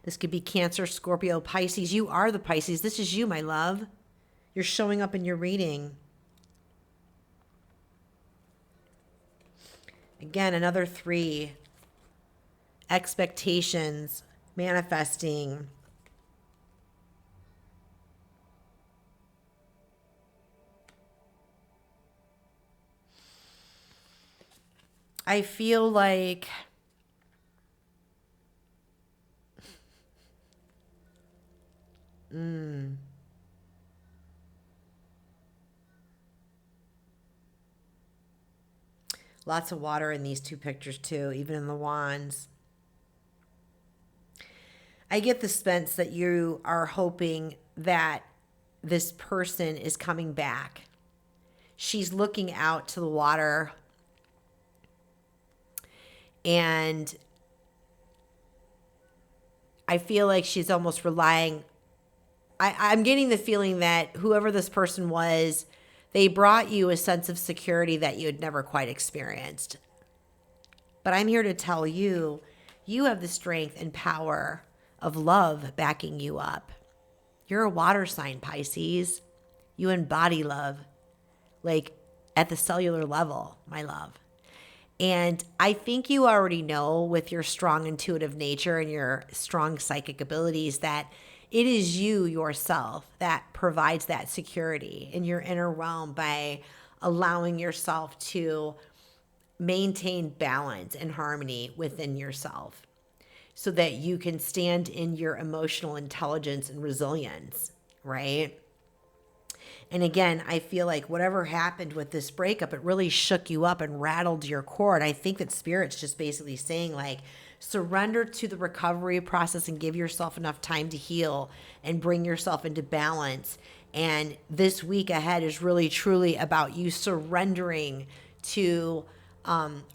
This could be Cancer, Scorpio, Pisces. You are the Pisces. This is you, my love. You're showing up in your reading. Again, another 3. Expectations, manifesting. I feel like lots of water in these 2 pictures too, even in the wands. I get the sense that you are hoping that this person is coming back. She's looking out to the water, and I feel like she's almost relying. I'm getting the feeling that whoever this person was, they brought you a sense of security that you had never quite experienced. But I'm here to tell you, you have the strength and power of love backing you up. You're a water sign, Pisces. You embody love, like at the cellular level, my love. And I think you already know with your strong intuitive nature and your strong psychic abilities that it is you yourself that provides that security in your inner realm by allowing yourself to maintain balance and harmony within yourself so that you can stand in your emotional intelligence and resilience, right? And again, I feel like whatever happened with this breakup, it really shook you up and rattled your core. And I think that Spirit's just basically saying, like, surrender to the recovery process and give yourself enough time to heal and bring yourself into balance. And this week ahead is really truly about you surrendering to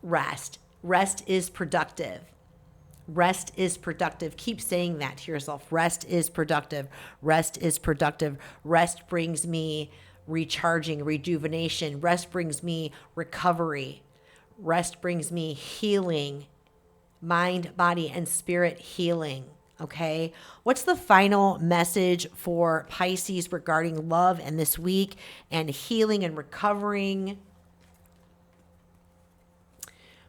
rest. Rest is productive. Rest is productive. Keep saying that to yourself. Rest is productive. Rest is productive. Rest brings me recharging, rejuvenation. Rest brings me recovery. Rest brings me healing, mind, body, and spirit healing. Okay. What's the final message for Pisces regarding love and this week and healing and recovering?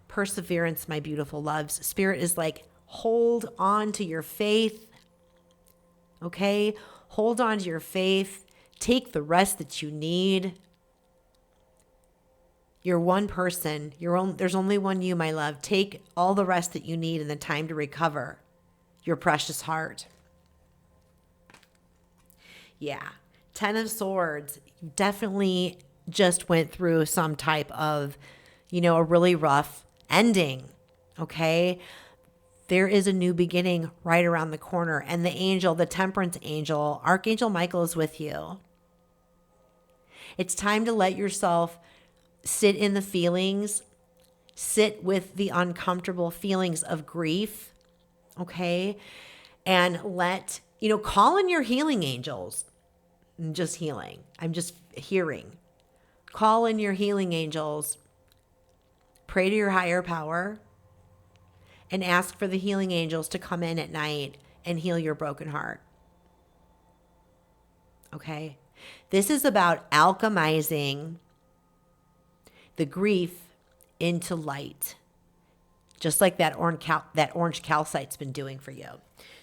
Perseverance, my beautiful loves. Spirit is like, hold on to your faith. Okay? Hold on to your faith. Take the rest that you need. You're one person. There's only one you, my love. Take all the rest that you need and the time to recover your precious heart. Yeah. 10 of Swords. You definitely just went through some type of, a really rough ending. Okay? There is a new beginning right around the corner. And the angel, the temperance angel, Archangel Michael is with you. It's time to let yourself sit in the feelings, sit with the uncomfortable feelings of grief, okay? And call in your healing angels. I'm just healing. I'm just hearing. Call in your healing angels. Pray to your higher power and ask for the healing angels to come in at night and heal your broken heart. Okay? This is about alchemizing the grief into light, just like that orange calcite's been doing for you.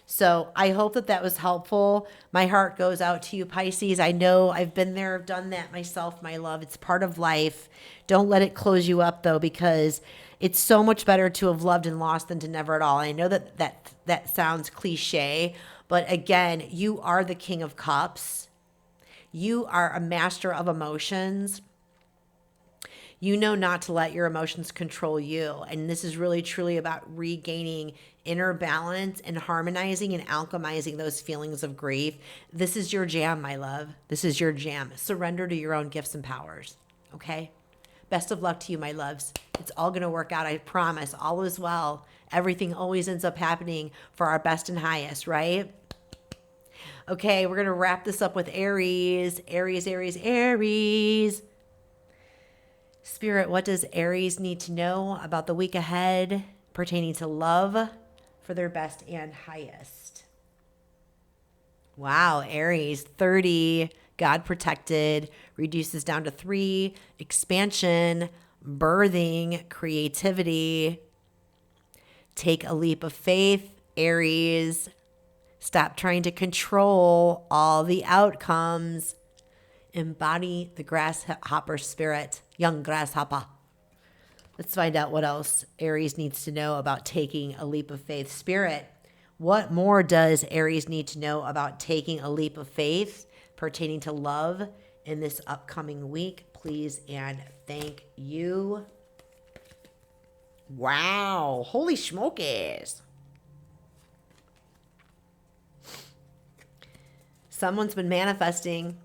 So I hope that was helpful. My heart goes out to you, Pisces. I know I've been there, I've done that myself, my love. It's part of life. Don't let it close you up, though, because it's so much better to have loved and lost than to never at all. I know that sounds cliche, but again, you are the King of Cups. You are a master of emotions. You know not to let your emotions control you. And this is really, truly about regaining inner balance and harmonizing and alchemizing those feelings of grief. This is your jam, my love. This is your jam. Surrender to your own gifts and powers. Okay? Best of luck to you, my loves. It's all going to work out. I promise. All is well. Everything always ends up happening for our best and highest, right? Okay, we're going to wrap this up with Aries. Aries, Aries, Aries. Spirit, what does Aries need to know about the week ahead pertaining to love for their best and highest? Wow, Aries, 30, God protected, reduces down to 3, expansion, birthing, creativity. Take a leap of faith, Aries. Stop trying to control all the outcomes. Embody the grasshopper spirit, young grasshopper. Let's find out what else Aries needs to know about taking a leap of faith. Spirit, what more does Aries need to know about taking a leap of faith pertaining to love in this upcoming week? Please and thank you. Wow. Holy smokies. Someone's been manifesting.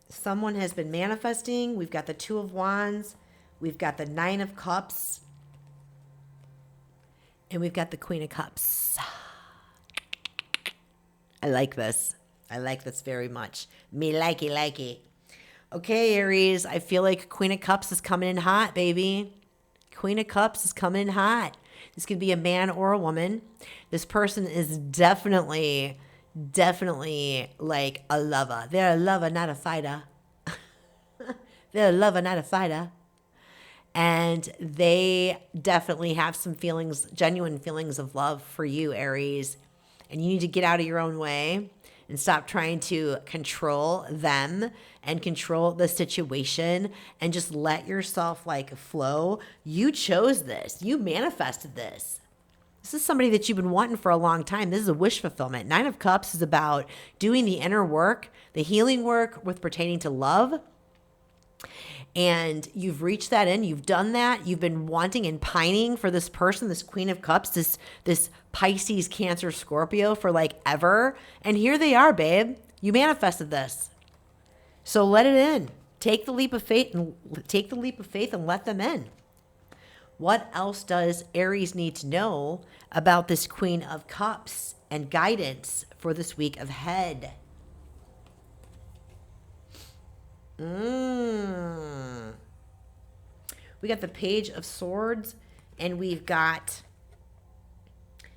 Someone has been manifesting. We've got the 2 of Wands. We've got the 9 of Cups. And we've got the Queen of Cups. I like this. I like this very much. Me likey. Okay, Aries. I feel like Queen of Cups is coming in hot, baby. Queen of Cups is coming in hot. This could be a man or a woman. This person is definitely like a lover. They're a lover, not a fighter. They're a lover, not a fighter. And they definitely have some feelings, genuine feelings of love for you, Aries. And you need to get out of your own way and stop trying to control them and control the situation and just let yourself like flow. You chose this. You manifested this. This is somebody that you've been wanting for a long time. This is a wish fulfillment. 9 of Cups is about doing the inner work, the healing work with pertaining to love. And you've reached that end. You've done that. You've been wanting and pining for this person, this Queen of Cups, this Pisces, Cancer, Scorpio for like ever. And here they are, babe. You manifested this. So let it in. Take the leap of faith and let them in. What else does Aries need to know about this Queen of Cups and guidance for this week ahead? We got the Page of Swords, and we've got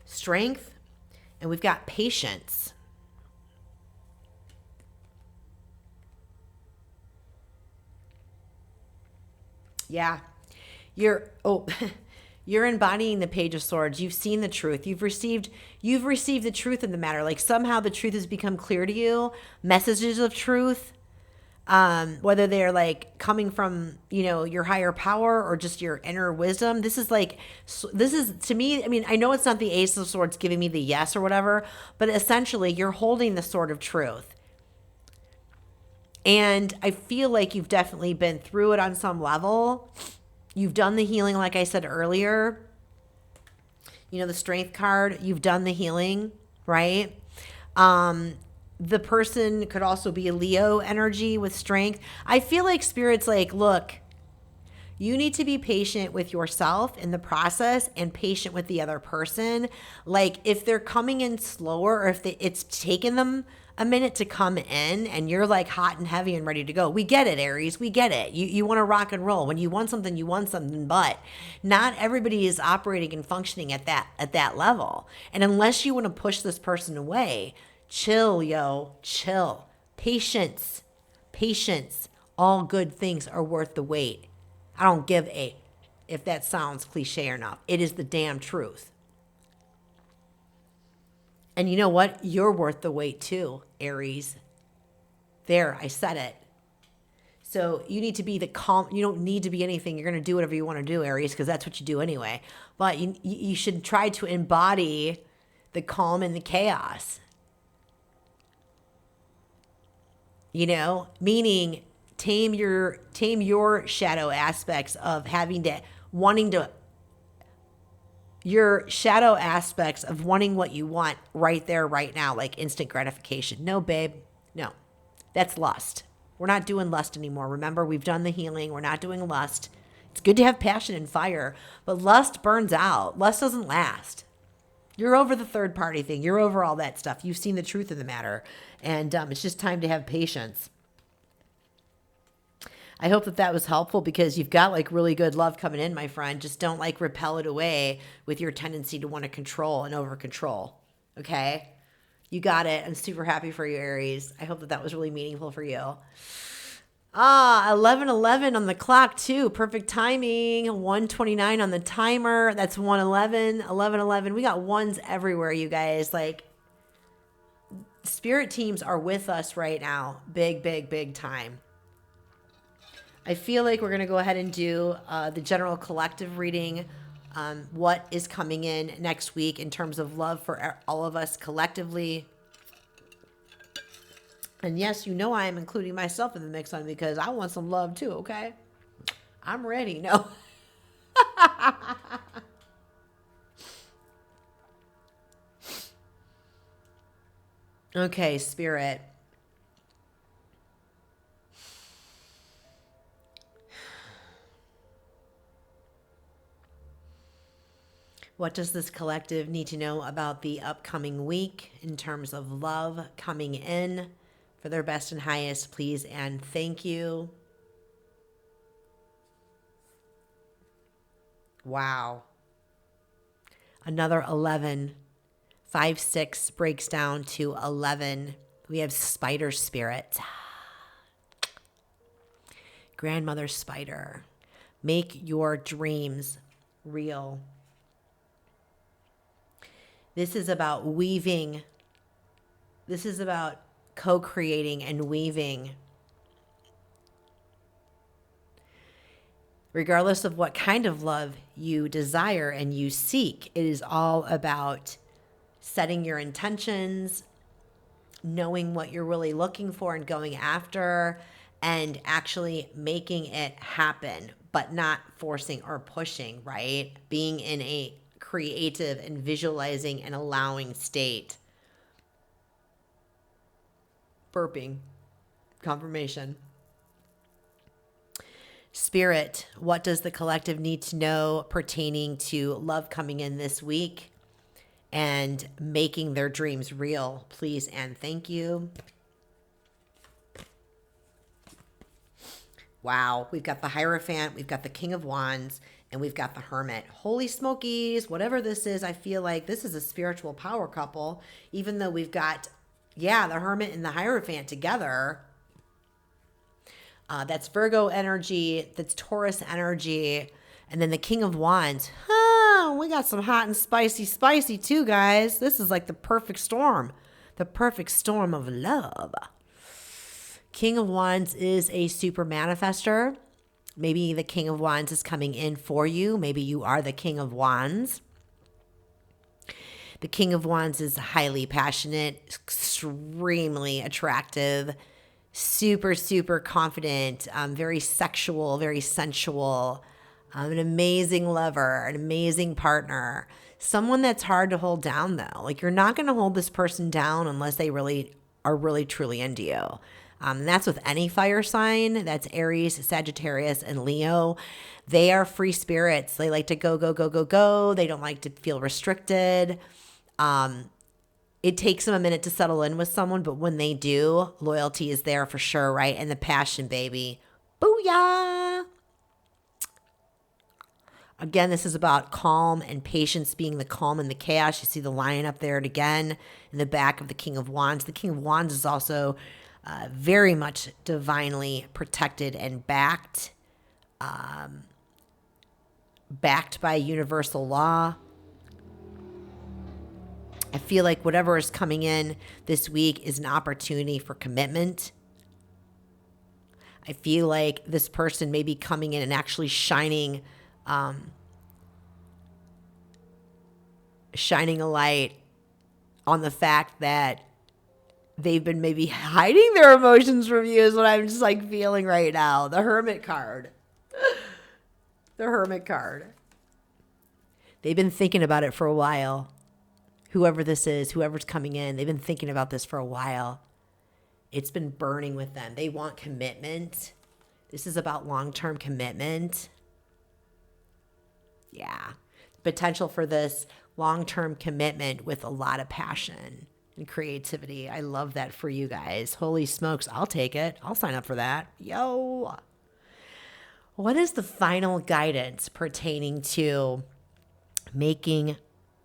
strength, and we've got patience. Yeah. You're embodying the Page of Swords. You've seen the truth. You've received the truth in the matter. Like somehow the truth has become clear to you. Messages of truth. Whether they're like coming from, your higher power or just your inner wisdom. This is to me, I mean, I know it's not the Ace of Swords giving me the yes or whatever, but essentially you're holding the sword of truth. And I feel like you've definitely been through it on some level. You've done the healing, like I said earlier. The Strength card, you've done the healing, right? The person could also be a Leo energy with strength. I feel like Spirit's like, look, you need to be patient with yourself in the process and patient with the other person. Like if they're coming in slower or if it's taken them a minute to come in and you're like hot and heavy and ready to go. We get it, Aries. We get it. You want to rock and roll. When you want something, you want something, but not everybody is operating and functioning at that level. And unless you want to push this person away, chill, yo, chill. Patience. All good things are worth the wait. I don't give a if that sounds cliche or not. It is the damn truth. And you know what? You're worth the wait too, Aries. There, I said it. So you need to be the calm. You don't need to be anything. You're going to do whatever you want to do, Aries, because that's what you do anyway. But you should try to embody the calm and the chaos. Meaning tame your shadow aspects of your shadow aspects of wanting what you want right there, right now, like instant gratification. No, babe. No, that's lust. We're not doing lust anymore. Remember, we've done the healing. We're not doing lust. It's good to have passion and fire, but lust burns out. Lust doesn't last. You're over the third party thing. You're over all that stuff. You've seen the truth of the matter. And it's just time to have patience. I hope that that was helpful because you've got like really good love coming in, my friend. Just don't like repel it away with your tendency to want to control and over control. Okay? You got it. I'm super happy for you, Aries. I hope that that was really meaningful for you. 11:11 on the clock too. Perfect timing. 1:29 on the timer. That's 1:11. 11:11. We got ones everywhere, you guys. Like, spirit teams are with us right now. Big, big, big time. I feel like we're going to go ahead and do the general collective reading. What is coming in next week in terms of love for all of us collectively. And yes, you know I am including myself in the mix on because I want some love too, okay? I'm ready. No. Okay, Spirit. What does this collective need to know about the upcoming week in terms of love coming in? For their best and highest, please and thank you. Wow. Another 11. 5, 6 breaks down to 11. We have spider spirit. Grandmother spider. Make your dreams real. This is about weaving. This is about co-creating and weaving. Regardless of what kind of love you desire and you seek, it is all about setting your intentions, knowing what you're really looking for and going after, and actually making it happen, but not forcing or pushing, right? Being in a creative and visualizing and allowing state. Burping. Confirmation. Spirit, what does the collective need to know pertaining to love coming in this week and making their dreams real? Please and thank you. Wow, we've got the Hierophant, we've got the King of Wands, and we've got the Hermit. Holy smokies, whatever this is, I feel like this is a spiritual power couple, even though we've got the Hermit and the Hierophant together. That's Virgo energy. That's Taurus energy. And then the King of Wands. We got some hot and spicy too, guys. This is like the perfect storm. The perfect storm of love. King of Wands is a super manifester. Maybe the King of Wands is coming in for you. Maybe you are the King of Wands. The King of Wands is highly passionate, extremely attractive, super, super confident, very sexual, very sensual, an amazing lover, an amazing partner, someone that's hard to hold down though. Like, you're not going to hold this person down unless they really are really truly into you. And that's with any fire sign. That's Aries, Sagittarius, and Leo. They are free spirits. They like to go, go, go, go, go. They don't like to feel restricted. It takes them a minute to settle in with someone, but when they do, loyalty is there for sure, right? And the passion, baby. Booyah! Again, this is about calm and patience, being the calm in the chaos. You see the lion up there again in the back of the King of Wands. The King of Wands is also very much divinely protected and backed by universal law. I feel like whatever is coming in this week is an opportunity for commitment. I feel like this person may be coming in and actually shining a light on the fact that they've been maybe hiding their emotions from you is what I'm just like feeling right now. The Hermit card. The Hermit card. They've been thinking about it for a while. Whoever this is, whoever's coming in, they've been thinking about this for a while. It's been burning with them. They want commitment. This is about long-term commitment. Yeah. Potential for this long-term commitment with a lot of passion and creativity. I love that for you guys. Holy smokes, I'll take it. I'll sign up for that. Yo. What is the final guidance pertaining to making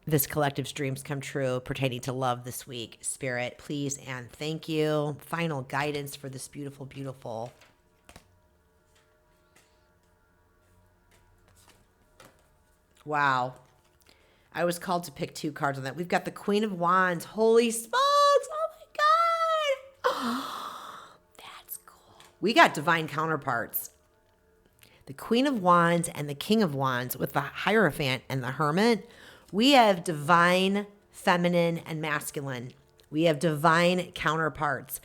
this collective's dreams come true, pertaining to love this week? Spirit, please and thank you. Final guidance for this beautiful, beautiful. Wow. I was called to pick 2 cards on that. We've got the Queen of Wands. Holy smokes. Oh my God. That's cool. We got divine counterparts. The Queen of Wands and the King of Wands with the Hierophant and the Hermit. We have divine, feminine, and masculine. We have divine counterparts.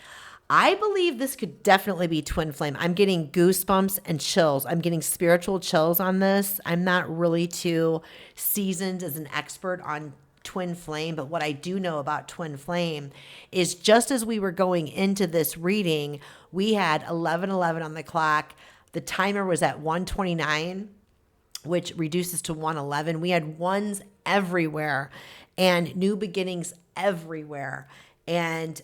I believe this could definitely be twin flame. I'm getting goosebumps and chills. I'm getting spiritual chills on this. I'm not really too seasoned as an expert on twin flame, but what I do know about twin flame is just as we were going into this reading, we had 11:11 on the clock. The timer was at 1:29, which reduces to 1:11. We had ones everywhere and new beginnings everywhere. And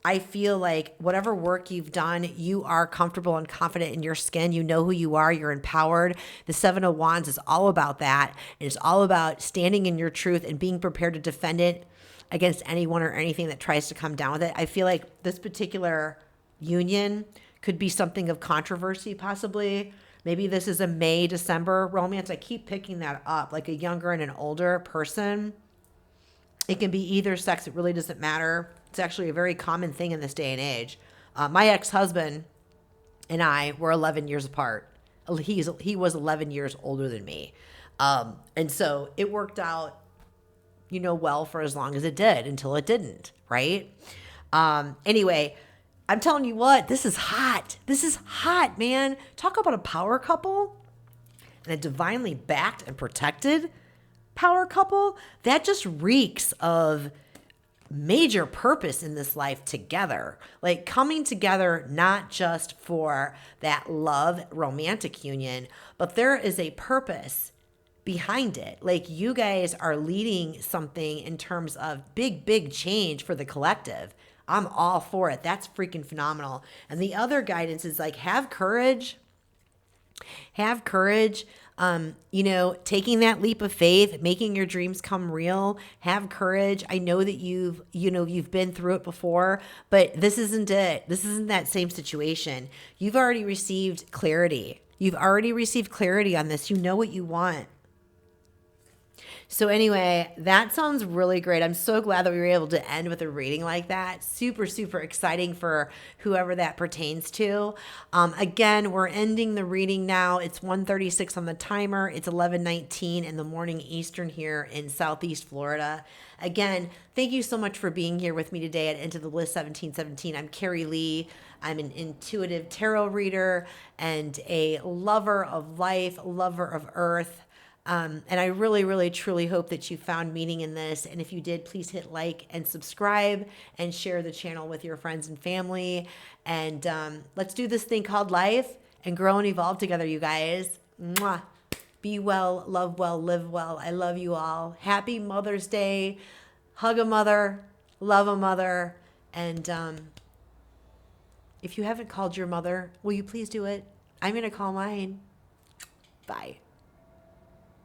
I feel like whatever work you've done, you are comfortable and confident in your skin. You know who you are. You're empowered. The 7 of Wands is all about that. And it's all about standing in your truth and being prepared to defend it against anyone or anything that tries to come down with it. I feel like this particular union could be something of controversy, possibly. Maybe this is a May, December romance. I keep picking that up, like a younger and an older person. It can be either sex. It really doesn't matter. It's actually a very common thing in this day and age. My ex-husband and I were 11 years apart. He was 11 years older than me. And so it worked out, well for as long as it did until it didn't, right? Anyway, I'm telling you what, this is hot. This is hot, man. Talk about a power couple and a divinely backed and protected power couple. That just reeks of major purpose in this life together, like coming together, not just for that love romantic union, but there is a purpose behind it. Like you guys are leading something in terms of big change for the collective. I'm all for it. That's freaking phenomenal. And the other guidance is like, have courage. Have courage. Taking that leap of faith, making your dreams come real. Have courage. I know that you've been through it before, but this isn't it. This isn't that same situation. You've already received clarity. You've already received clarity on this. You know what you want. So anyway, that sounds really great. I'm so glad that we were able to end with a reading like that. Super, super exciting for whoever that pertains to. Again, we're ending the reading now. It's 1:36 on the timer. It's 11:19 in the morning Eastern here in Southeast Florida. Again, thank you so much for being here with me today at Into the Bliss 1717. I'm Carey Lee. I'm an intuitive tarot reader and a lover of life, lover of earth. And I really, really, truly hope that you found meaning in this. And if you did, please hit like and subscribe and share the channel with your friends and family. And let's do this thing called life and grow and evolve together, you guys. Mwah. Be well, love well, live well. I love you all. Happy Mother's Day. Hug a mother, love a mother. And if you haven't called your mother, will you please do it? I'm going to call mine. Bye.